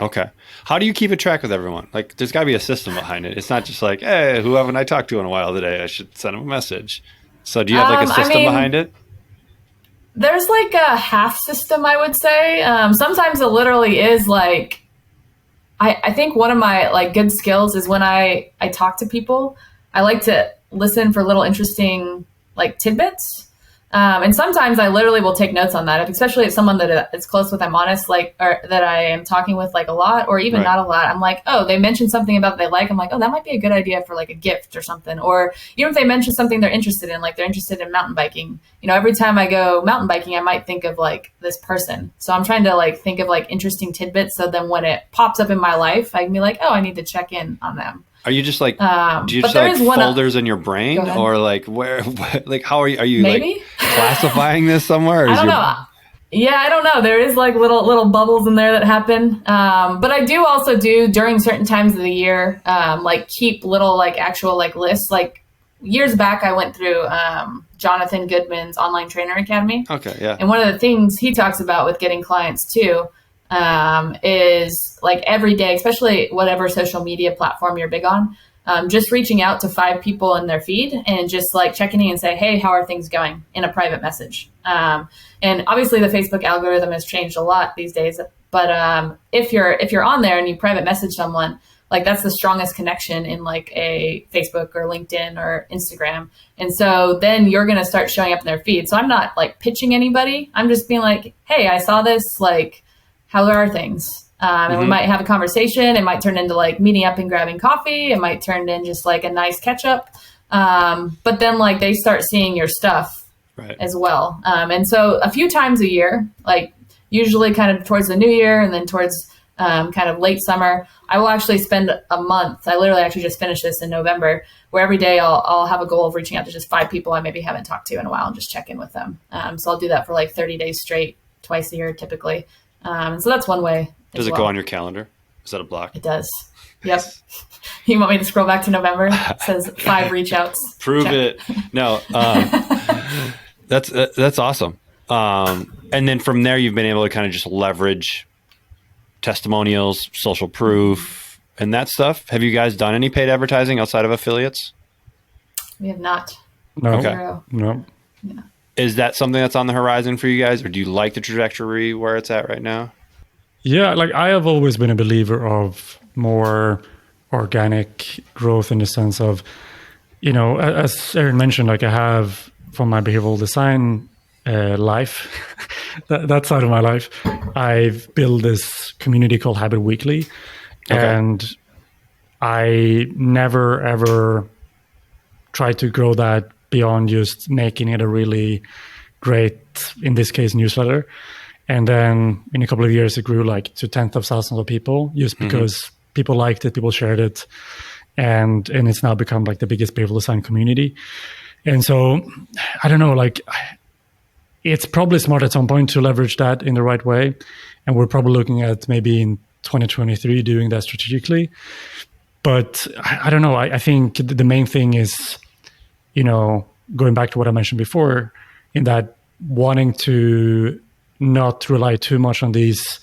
B: Okay. How do you keep a track with everyone? Like, there's got to be a system behind it. It's not just like, hey, who haven't I talked to in a while today? I should send them a message. So do you have like a system behind it?
C: There's like a half system, I would say. Sometimes it literally is like, I think one of my like good skills is when I talk to people, I like to listen for little interesting like tidbits. And sometimes I literally will take notes on that, especially if someone that is close with, I'm honest, like, or that I am talking with like a lot, or even not a lot. I'm like, oh, they mentioned something about that they like. I'm like, oh, that might be a good idea for like a gift or something. Or even if they mention something they're interested in, like they're interested in mountain biking, every time I go mountain biking, I might think of like this person. So I'm trying to like think of like interesting tidbits. So then when it pops up in my life, I can be like, oh, I need to check in on them.
B: Are you just like, do you just have like folders in your brain, or like like how are you
C: maybe
B: like classifying this somewhere? Or
C: I don't know. Yeah, I don't know. There is like little bubbles in there that happen. But I do also do during certain times of the year, like keep little like actual like lists. Like years back, I went through Jonathan Goodman's Online Trainer Academy.
B: Okay, yeah.
C: And one of the things he talks about with getting clients too, is like every day, especially whatever social media platform you're big on, just reaching out to 5 people in their feed and just like checking in and say, hey, how are things going, in a private message. And obviously the Facebook algorithm has changed a lot these days, but if you're on there and you private message someone, like that's the strongest connection in like a Facebook or LinkedIn or Instagram. And so then you're going to start showing up in their feed. So I'm not like pitching anybody. I'm just being like, hey, I saw this, like, how are things? And we might have a conversation. It might turn into like meeting up and grabbing coffee. It might turn into just like a nice catch up. But then like they start seeing your stuff as well. And so a few times a year, like usually kind of towards the new year and then towards kind of late summer, I will actually spend a month. I literally actually just finished this in November, where every day I'll have a goal of reaching out to just 5 people I maybe haven't talked to in a while and just check in with them. So I'll do that for like 30 days straight, twice a year typically. So that's one way.
B: Does it go on your calendar? Is that a block?
C: It does. Yep. You want me to scroll back to November? It says 5 reach outs.
B: Prove it. No. That's awesome. And then from there, you've been able to kind of just leverage testimonials, social proof, and that stuff. Have you guys done any paid advertising outside of affiliates?
C: We have not.
D: No.
B: Okay.
D: No.
C: Yeah.
B: Is that something that's on the horizon for you guys, or do you like the trajectory where it's at right now?
D: Yeah, like I have always been a believer of more organic growth in the sense of, as Aaron mentioned, like I have from my behavioral design life, that side of my life, I've built this community called Habit Weekly. Okay. And I never, ever tried to grow that beyond just making it a really great, in this case, newsletter. And then in a couple of years, it grew like to tens of thousands of people just because people liked it, people shared it. And it's now become like the biggest behavioral design community. And so, I don't know, like it's probably smart at some point to leverage that in the right way. And we're probably looking at maybe in 2023 doing that strategically. But I don't know. I think the main thing is, going back to what I mentioned before, in that wanting to not rely too much on these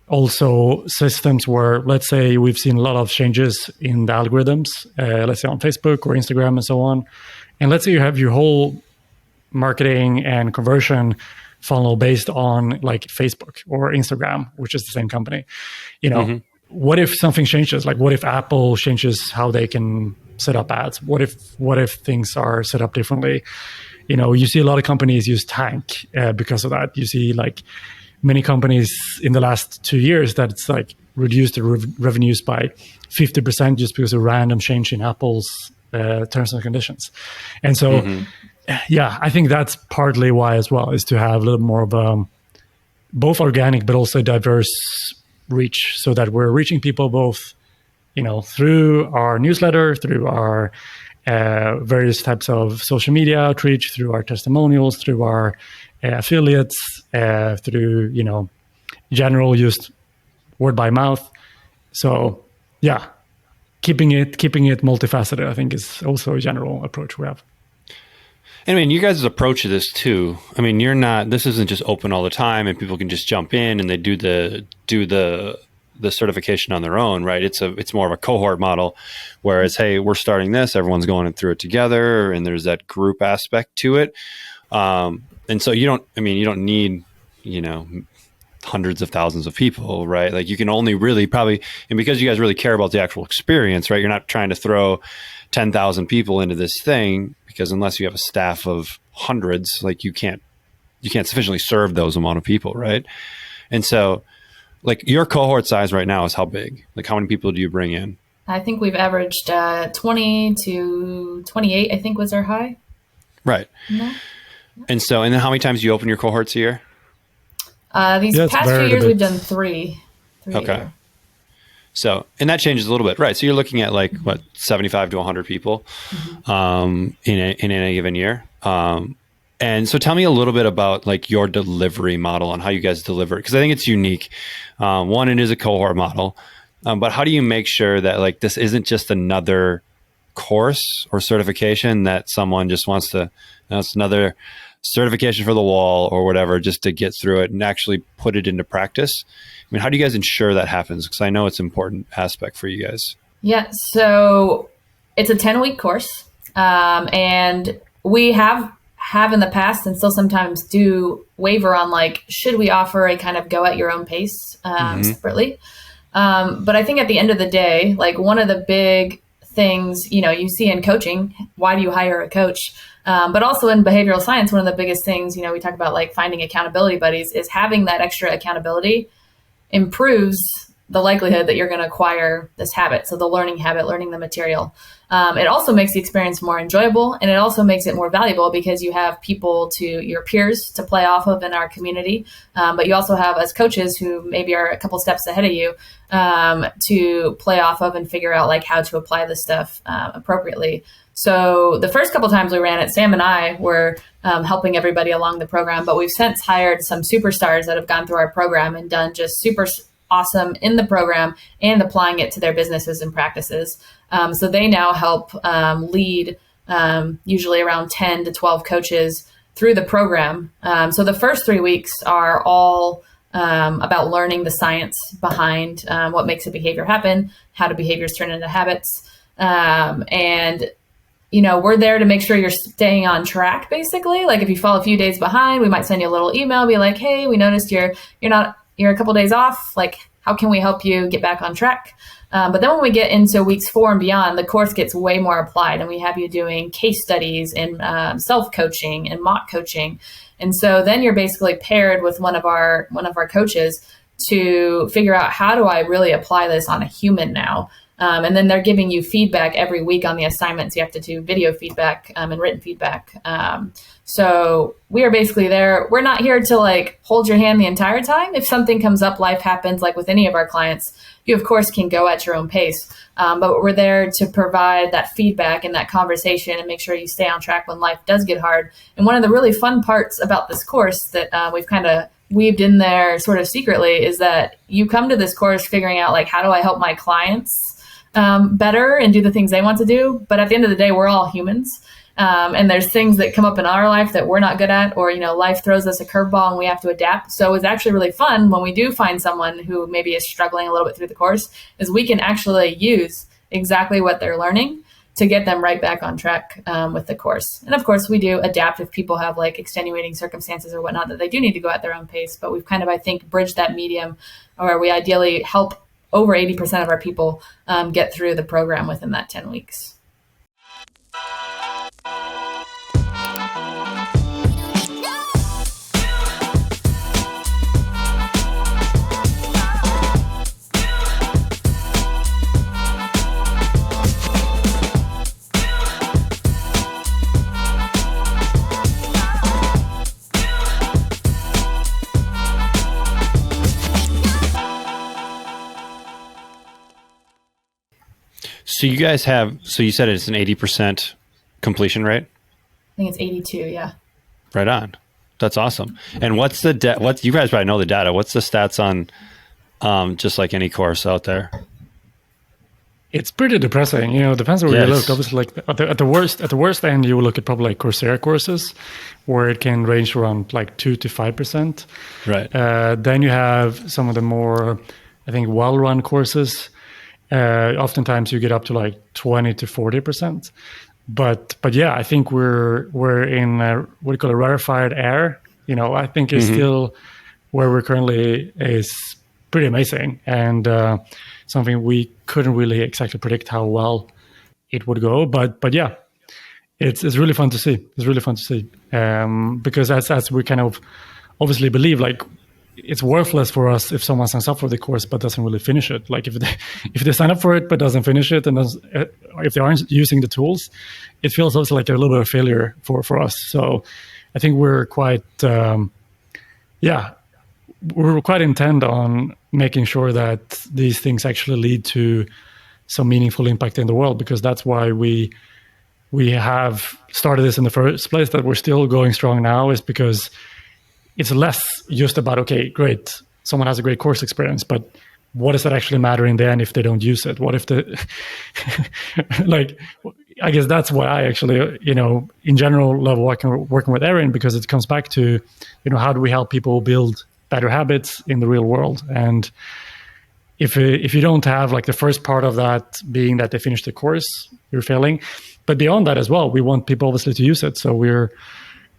D: also systems where, let's say, we've seen a lot of changes in the algorithms, let's say on Facebook or Instagram and so on. And let's say you have your whole marketing and conversion funnel based on like Facebook or Instagram, which is the same company. What if something changes? Like, what if Apple changes how they can set up ads? What if things are set up differently? You see a lot of companies use Tank because of that. You see like many companies in the last 2 years that it's like reduced the revenues by 50% just because of a random change in Apple's terms and conditions. And so, I think that's partly why as well, is to have a little more of both organic but also diverse reach, so that we're reaching people both, through our newsletter, through our various types of social media outreach, through our testimonials, through our affiliates, through general just word by mouth. So keeping it multifaceted, I think, is also a general approach we have.
B: And I mean, you guys' approach to this too. I mean, this isn't just open all the time and people can just jump in and they do the certification on their own, right? It's more of a cohort model, whereas, hey, we're starting this, everyone's going through it together, and there's that group aspect to it. And so you don't need, hundreds of thousands of people, right? Like, you can only really probably, and because you guys really care about the actual experience, right? You're not trying to throw 10,000 people into this thing, because unless you have a staff of hundreds, like you can't sufficiently serve those amount of people, right? And so, like, your cohort size right now is how big? Like, how many people do you bring in?
C: I think we've averaged 20 to 28, I think was our high.
B: Right. Mm-hmm. And then how many times do you open your cohorts a year?
C: These past few years, we've done three.
B: Okay. So, and that changes a little bit, right? So you're looking at like, 75 to 100 people in any given year. And so tell me a little bit about like your delivery model and how you guys deliver it, because I think it's unique. One, it is a cohort model, but how do you make sure that like this isn't just another course or certification that someone just wants to, it's another certification for the wall or whatever, just to get through it and actually put it into practice? I mean, how do you guys ensure that happens? Because I know it's an important aspect for you guys.
C: Yeah, so it's a 10-week course, and we have in the past and still sometimes do waver on like, should we offer a kind of go at your own pace separately? But I think at the end of the day, like, one of the big things, you see in coaching, why do you hire a coach? But also in behavioral science, one of the biggest things, we talk about like finding accountability buddies, is having that extra accountability improves the likelihood that you're going to acquire this habit. So the learning habit, learning the material. It also makes the experience more enjoyable, and it also makes it more valuable because you have people your peers to play off of in our community. But you also have us coaches who maybe are a couple steps ahead of you to play off of and figure out like how to apply this stuff appropriately. So the first couple times we ran it, Sam and I were helping everybody along the program, but we've since hired some superstars that have gone through our program and done just super awesome in the program and applying it to their businesses and practices. So they now help lead usually around 10 to 12 coaches through the program. So the first 3 weeks are all about learning the science behind what makes a behavior happen, how do behaviors turn into habits. And we're there to make sure you're staying on track, basically. Like, if you fall a few days behind, we might send you a little email, be like, hey, we noticed you're a couple days off. Like, how can we help you get back on track? But then when we get into weeks 4 and beyond, the course gets way more applied, and we have you doing case studies and self-coaching and mock coaching. And so then you're basically paired with one of our coaches to figure out, how do I really apply this on a human now? And then they're giving you feedback every week on the assignments. You have to do video feedback and written feedback. So we are basically there. We're not here to like hold your hand the entire time. If something comes up, life happens, like with any of our clients, you of course can go at your own pace. But we're there to provide that feedback and that conversation and make sure you stay on track when life does get hard. And one of the really fun parts about this course that we've kind of weaved in there sort of secretly is that you come to this course figuring out like, how do I help my clients better and do the things they want to do? But at the end of the day, we're all humans. And there's things that come up in our life that we're not good at, or, life throws us a curveball and we have to adapt. So it's actually really fun when we do find someone who maybe is struggling a little bit through the course, is we can actually use exactly what they're learning to get them right back on track with the course. And of course, we do adapt if people have like extenuating circumstances or whatnot that they do need to go at their own pace. But we've kind of, I think, bridged that medium where we ideally help over 80% of our people get through the program within that 10 weeks.
B: So you guys so you said it's an 80% completion rate?
C: I think it's 82, yeah.
B: Right on. That's awesome. And what's the you guys probably know the data. What's the stats on just like any course out there?
D: It's pretty depressing. It depends where you look. Obviously, like at the worst end, you will look at probably like Coursera courses, where it can range around like 2 to 5%.
B: Right.
D: Then you have some of the more, I think, well-run courses. Oftentimes you get up to like 20 to 40%. But yeah, I think we're in what do you call a rarefied air. I think it's still where we're currently is pretty amazing, and something we couldn't really exactly predict how well it would go. But yeah, it's really fun to see. It's really fun to see because as we kind of obviously believe, like, it's worthless for us if someone signs up for the course but doesn't really finish it. Like if they sign up for it but doesn't finish it, and if they aren't using the tools, it feels also like a little bit of failure for us. So I think we're quite we're quite intent on making sure that these things actually lead to some meaningful impact in the world, because that's why we have started this in the first place, that we're still going strong now, is because it's less just about, okay, great, someone has a great course experience, but what does that actually matter in the end if they don't use it? What if like, I guess that's why I actually, in general love working with Erin, because it comes back to, how do we help people build better habits in the real world? And if you don't have like the first part of that being that they finish the course, you're failing. But beyond that as well, we want people obviously to use it. So we're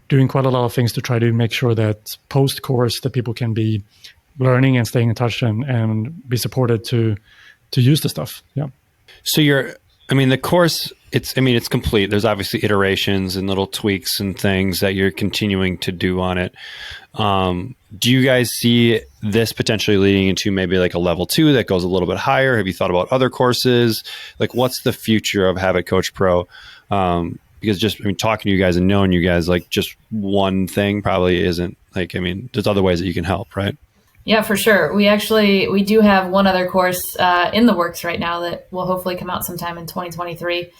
D: doing quite a lot of things to try to make sure that post-course that people can be learning and staying in touch and be supported to use the stuff. Yeah. So
B: the course, it's complete. There's obviously iterations and little tweaks and things that you're continuing to do on it. Do you guys see this potentially leading into maybe like a level 2 that goes a little bit higher? Have you thought about other courses? Like, what's the future of Habit Coach Pro? Because talking to you guys and knowing you guys, like, just one thing probably isn't like, there's other ways that you can help, right?
C: Yeah, for sure. We do have one other course in the works right now that will hopefully come out sometime in 2023.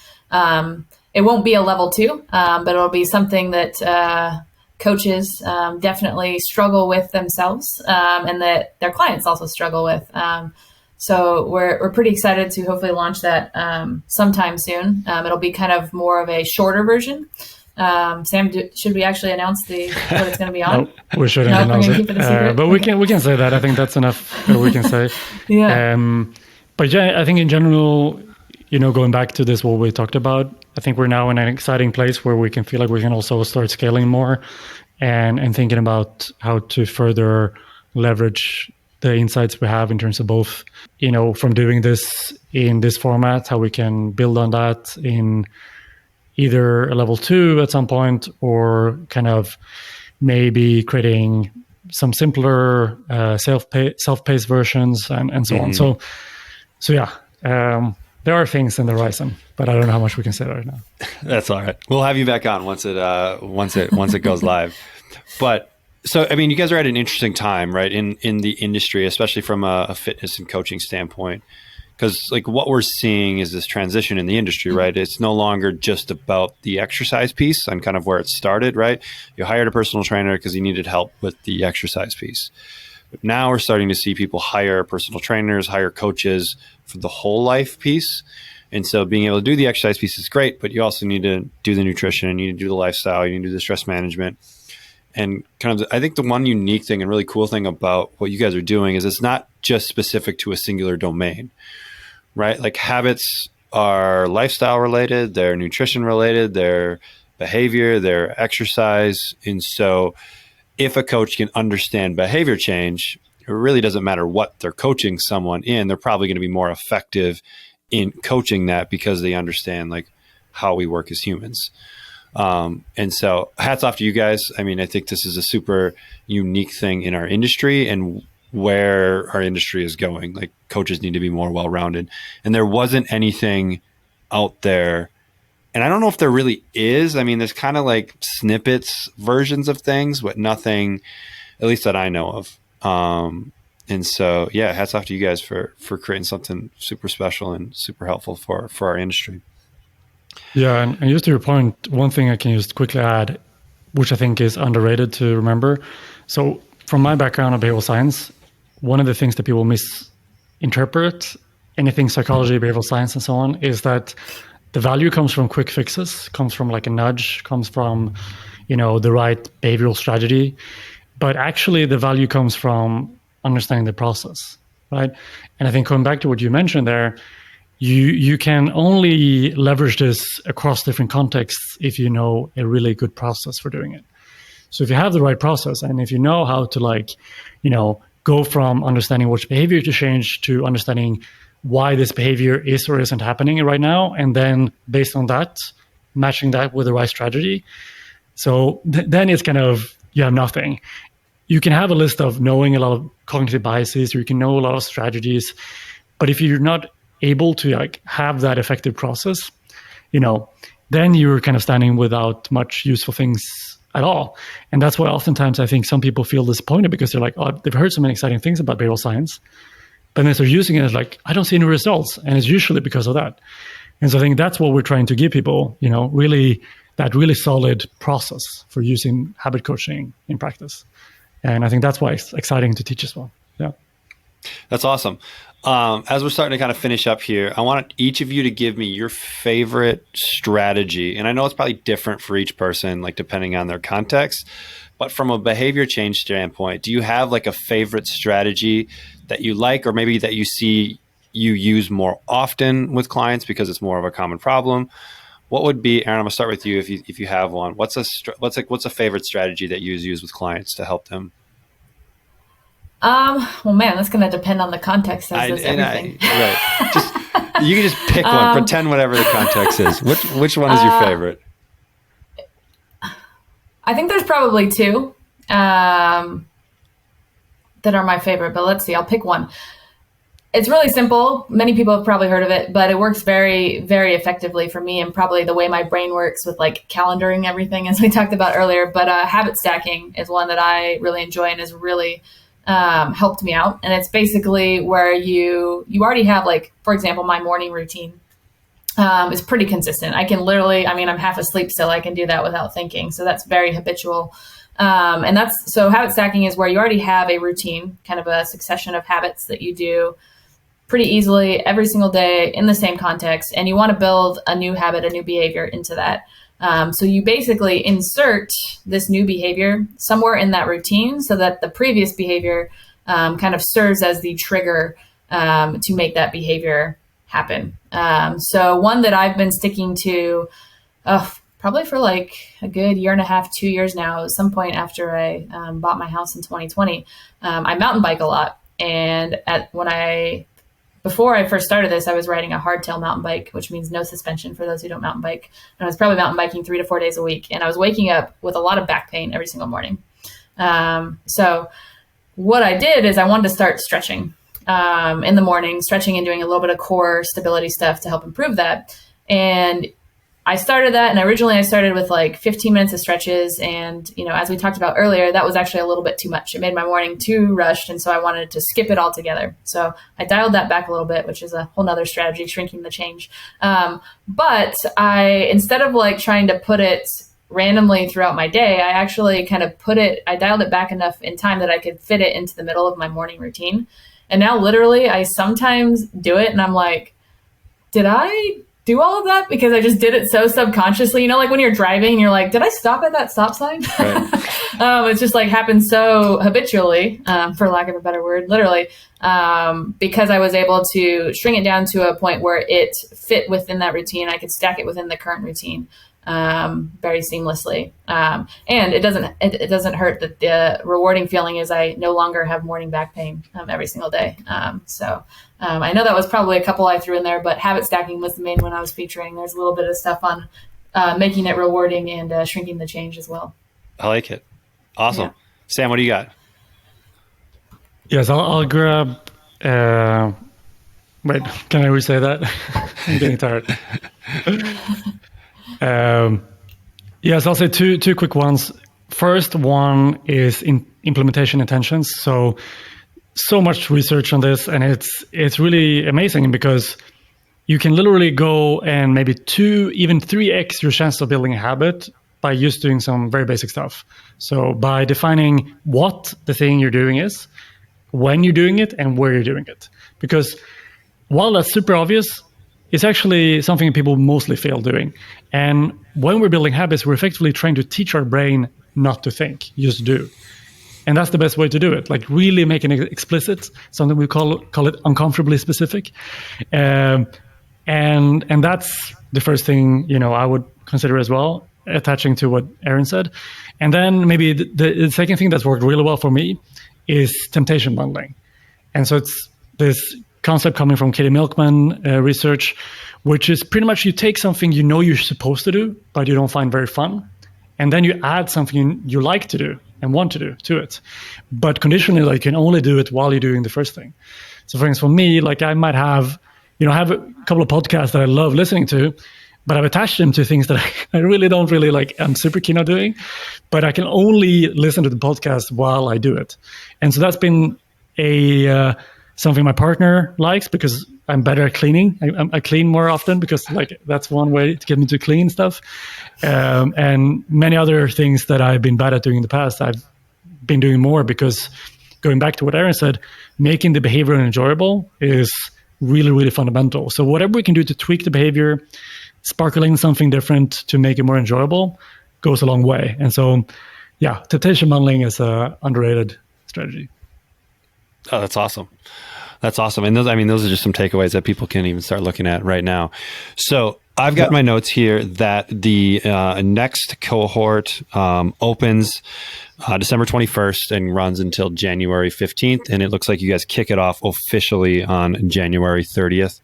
C: It won't be a level 2, but it'll be something that coaches definitely struggle with themselves, and that their clients also struggle with. So we're pretty excited to hopefully launch that sometime soon. It'll be kind of more of a shorter version. Sam, should we actually announce what it's going to be on?
D: No, we shouldn't announce it. But we can say that. I think that's enough that we can say.
C: Yeah.
D: But yeah, I think in general, going back to this, what we talked about, I think we're now in an exciting place where we can feel like we can also start scaling more and thinking about how to further leverage the insights we have in terms of both, from doing this in this format, how we can build on that in either a level 2 at some point, or kind of maybe creating some simpler self-paced versions and so on. So yeah, there are things in the horizon, but I don't know how much we can say right now.
B: That's all right. We'll have you back on once it goes live. But so, you guys are at an interesting time, right, in the industry, especially from a fitness and coaching standpoint, because like what we're seeing is this transition in the industry, right? It's no longer just about the exercise piece and kind of where it started, right? You hired a personal trainer because you needed help with the exercise piece. But now we're starting to see people hire personal trainers, hire coaches for the whole life piece. And so being able to do the exercise piece is great, but you also need to do the nutrition, you need to do the lifestyle, you need to do the stress management. And kind of, I think the one unique thing and really cool thing about what you guys are doing is it's not just specific to a singular domain, right? Like habits are lifestyle related, they're nutrition related, they're behavior, they're exercise. And so if a coach can understand behavior change, it really doesn't matter what they're coaching someone in, they're probably going to be more effective in coaching that because they understand like how we work as humans. And so hats off to you guys. I mean, I think this is a super unique thing in our industry and where our industry is going. Like coaches need to be more well-rounded, and there wasn't anything out there. And I don't know if there really is. I mean, there's kind of like snippets versions of things, but nothing, at least that I know of. And so, yeah, hats off to you guys for creating something super special and super helpful for our industry.
D: Yeah, and just to your point, one thing I can just quickly add, which I think is underrated to remember. So from my background of behavioral science, one of the things that people misinterpret, anything psychology, behavioral science, and so on, is that the value comes from quick fixes, comes from like a nudge, comes from, the right behavioral strategy. But actually the value comes from understanding the process, right? And I think going back to what you mentioned there, you can only leverage this across different contexts if you know a really good process for doing it. So if you have the right process and if you know how to go from understanding which behavior to change to understanding why this behavior is or isn't happening right now, and then based on that, matching that with the right strategy. So then it's kind of, you have nothing. You can have a list of knowing a lot of cognitive biases, or you can know a lot of strategies, but if you're not able to have that effective process, then you're kind of standing without much useful things at all. And that's why oftentimes I think some people feel disappointed because they're like, oh, they've heard so many exciting things about behavioral science, but then they're using it as like, I don't see any results. And it's usually because of that. And so I think that's what we're trying to give people, really solid process for using habit coaching in practice. And I think that's why it's exciting to teach as well. Yeah.
B: That's awesome. As we're starting to kind of finish up here, I want each of you to give me your favorite strategy. And I know it's probably different for each person, like depending on their context, but from a behavior change standpoint, do you have like a favorite strategy that you like, or maybe that you see you use more often with clients because it's more of a common problem? What would be, Aaron, I'm gonna start with you if you have one. What's a favorite strategy that you use with clients to help them?
C: Well, man, that's going to depend on the context. Right. You
B: can just pick one, pretend whatever the context is. Which one is your favorite?
C: I think there's probably two that are my favorite, but let's see, I'll pick one. It's really simple. Many people have probably heard of it, but it works very, very effectively for me and probably the way my brain works with like calendaring everything, as we talked about earlier. But habit stacking is one that I really enjoy and has really helped me out. And it's basically where you already have, like, for example, my morning routine is pretty consistent. I can literally, I'm half asleep still. I can do that without thinking. So that's very habitual. So habit stacking is where you already have a routine, kind of a succession of habits that you do pretty easily every single day in the same context. And you want to build a new habit, a new behavior into that. So you basically insert this new behavior somewhere in that routine so that the previous behavior kind of serves as the trigger to make that behavior happen. So one that I've been sticking to probably for like a good year and a half, 2 years now, at some point after I bought my house in 2020, I mountain bike a lot. And before I first started this, I was riding a hardtail mountain bike, which means no suspension for those who don't mountain bike. And I was probably mountain biking 3 to 4 days a week. And I was waking up with a lot of back pain every single morning. So what I did is I wanted to start stretching in the morning, stretching and doing a little bit of core stability stuff to help improve that. And I started that, and originally I started with like 15 minutes of stretches. And, as we talked about earlier, that was actually a little bit too much. It made my morning too rushed. And so I wanted to skip it altogether. So I dialed that back a little bit, which is a whole nother strategy, shrinking the change. But instead of like trying to put it randomly throughout my day, I actually kind of I dialed it back enough in time that I could fit it into the middle of my morning routine. And now literally I sometimes do it and I'm like, did I do all of that because I just did it so subconsciously? Like when you're driving and you're like, did I stop at that stop sign? Right. It's just like happened so habitually, for lack of a better word, literally, because I was able to string it down to a point where it fit within that routine. I could stack it within the current routine very seamlessly. And it doesn't hurt that the rewarding feeling is I no longer have morning back pain every single day. I know that was probably a couple I threw in there, but habit stacking was the main one I was featuring. There's a little bit of stuff on making it rewarding and shrinking the change as well.
B: I like it. Awesome. Yeah. Sam, what do you got?
D: Yes, I'll grab. Wait, can I re-say that? I'm getting tired. Yes, I'll say two quick ones. First one is implementation intentions. So much research on this, and it's really amazing because you can literally go and maybe 2, even 3x your chance of building a habit by just doing some very basic stuff. So by defining what the thing you're doing is, when you're doing it, and where you're doing it. Because while that's super obvious, it's actually something people mostly fail doing. And when we're building habits, we're effectively trying to teach our brain not to think, just do. And that's the best way to do it, like really making it explicit, something we call it uncomfortably specific. And that's the first thing, I would consider as well, attaching to what Aaron said. And then maybe the second thing that's worked really well for me is temptation bundling. And so it's this concept coming from Katie Milkman research, which is pretty much you take something you're supposed to do, but you don't find very fun, and then you add something you like to do and want to do to it. But conditionally, like you can only do it while you're doing the first thing. So for instance, for me, like I might have a couple of podcasts that I love listening to, but I've attached them to things that I really don't really like, I'm super keen on doing, but I can only listen to the podcast while I do it. And so that's been something my partner likes because I'm better at cleaning. I clean more often because like that's one way to get me to clean stuff. And many other things that I've been bad at doing in the past, I've been doing more because going back to what Aaron said, making the behavior enjoyable is really, really fundamental. So whatever we can do to tweak the behavior, sparkling something different to make it more enjoyable goes a long way. And so, yeah, temptation bundling is an underrated strategy.
B: Oh, that's awesome. That's awesome. And those are just some takeaways that people can even start looking at right now. So I've got my notes here that the next cohort opens December 21st and runs until January 15th. And it looks like you guys kick it off officially on January 30th.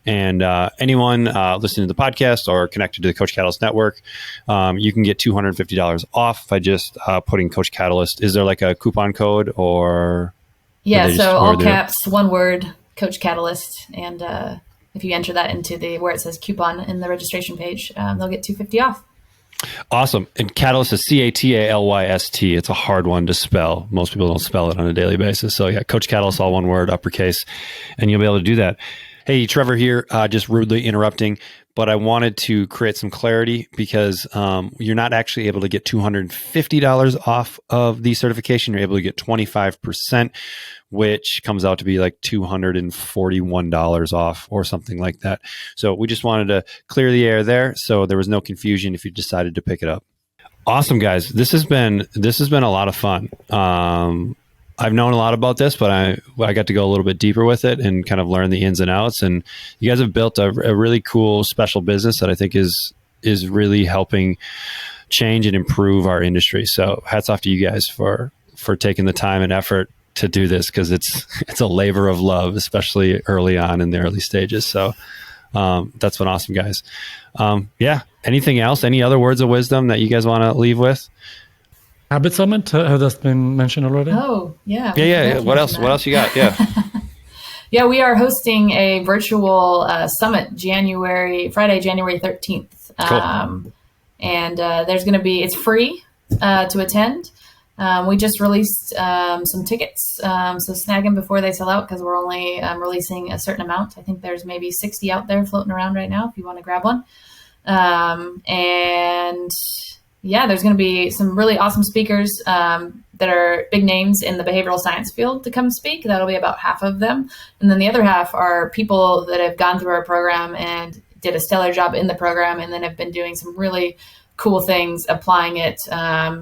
B: And anyone listening to the podcast or connected to the Coach Catalyst Network, you can get $250 off by just putting Coach Catalyst. Is there like a coupon code or...
C: Yeah, so all caps, one word, Coach Catalyst. And if you enter that into where it says coupon in the registration page, they'll get $250 off.
B: Awesome. And Catalyst is Catalyst. It's a hard one to spell. Most people don't spell it on a daily basis. So yeah, Coach Catalyst, all one word, uppercase, and you'll be able to do that. Hey, Trevor here, just rudely interrupting, but I wanted to create some clarity because you're not actually able to get $250 off of the certification. You're able to get 25%, which comes out to be like $241 off or something like that. So we just wanted to clear the air there so there was no confusion if you decided to pick it up. Awesome, guys. This has been a lot of fun. I've known a lot about this, but I got to go a little bit deeper with it and kind of learn the ins and outs. And you guys have built a really cool special business that I think is really helping change and improve our industry. So hats off to you guys for taking the time and effort to do this, because it's a labor of love, especially early on in the early stages. So that's been awesome, guys. Yeah. Anything else? Any other words of wisdom that you guys want to leave with?
D: Habit Summit, has that been mentioned already?
C: Oh, yeah.
B: Yeah. What else? What else you got? Yeah.
C: Yeah, we are hosting a virtual summit Friday, January 13th.
B: Cool.
C: And there's going to be, it's free to attend. We just released some tickets, so snag them before they sell out because we're only releasing a certain amount. I think there's maybe 60 out there floating around right now if you want to grab one. And yeah, there's going to be some really awesome speakers that are big names in the behavioral science field to come speak. That'll be about half of them. And then the other half are people that have gone through our program and did a stellar job in the program and then have been doing some really cool things, applying it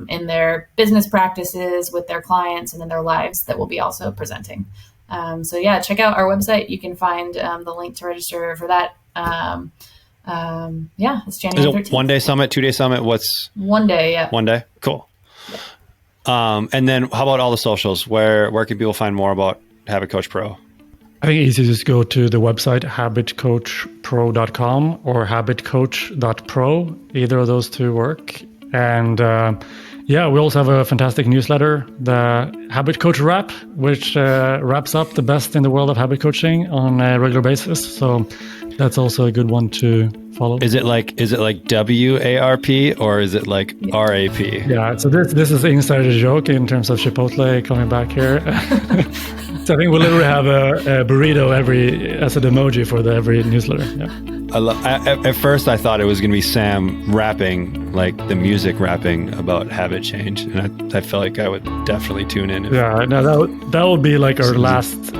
C: in their business practices with their clients and in their lives that we'll be also presenting. So yeah, check out our website. You can find the link to register for that. Yeah, it's January 13th.
B: Is it 1 day summit, 2 day summit? What's
C: 1 day? Yeah.
B: 1 day. Cool. And then how about all the socials? Where can people find more about Habit Coach Pro?
D: I think it's easy to just go to the website habitcoachpro.com or habitcoach.pro. Either of those two work. And yeah, we also have a fantastic newsletter, the Habit Coach Wrap, which wraps up the best in the world of habit coaching on a regular basis. So that's also a good one to follow. Is it like
B: WARP or is it like RAP?
D: Yeah, so this is inside a joke in terms of Chipotle coming back here. So I think we'll literally have a burrito as an emoji for every newsletter. Yeah.
B: At first, I thought it was going to be Sam rapping, like the music rapping about habit change, and I felt like I would definitely tune in.
D: Yeah, no, that would be like our last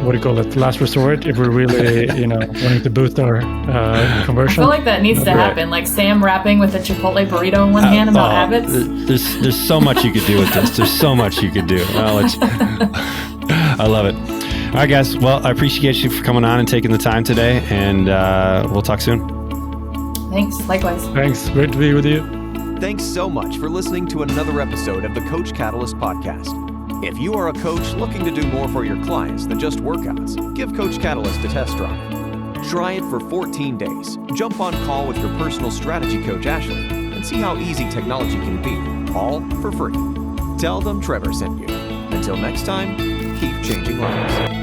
D: resort if we're really, wanting to boost our conversion.
C: I feel like that needs to happen, like Sam rapping with a Chipotle burrito in one hand about habits.
B: There's so much you could do with this. There's so much you could do. I love it. All right, guys. Well, I appreciate you for coming on and taking the time today, and we'll talk soon.
C: Thanks. Likewise.
D: Thanks. Great to be with you.
A: Thanks so much for listening to another episode of the Coach Catalyst podcast. If you are a coach looking to do more for your clients than just workouts, give Coach Catalyst a test drive. Try it for 14 days. Jump on call with your personal strategy coach, Ashley, and see how easy technology can be, all for free. Tell them Trevor sent you. Until next time, keep changing lives.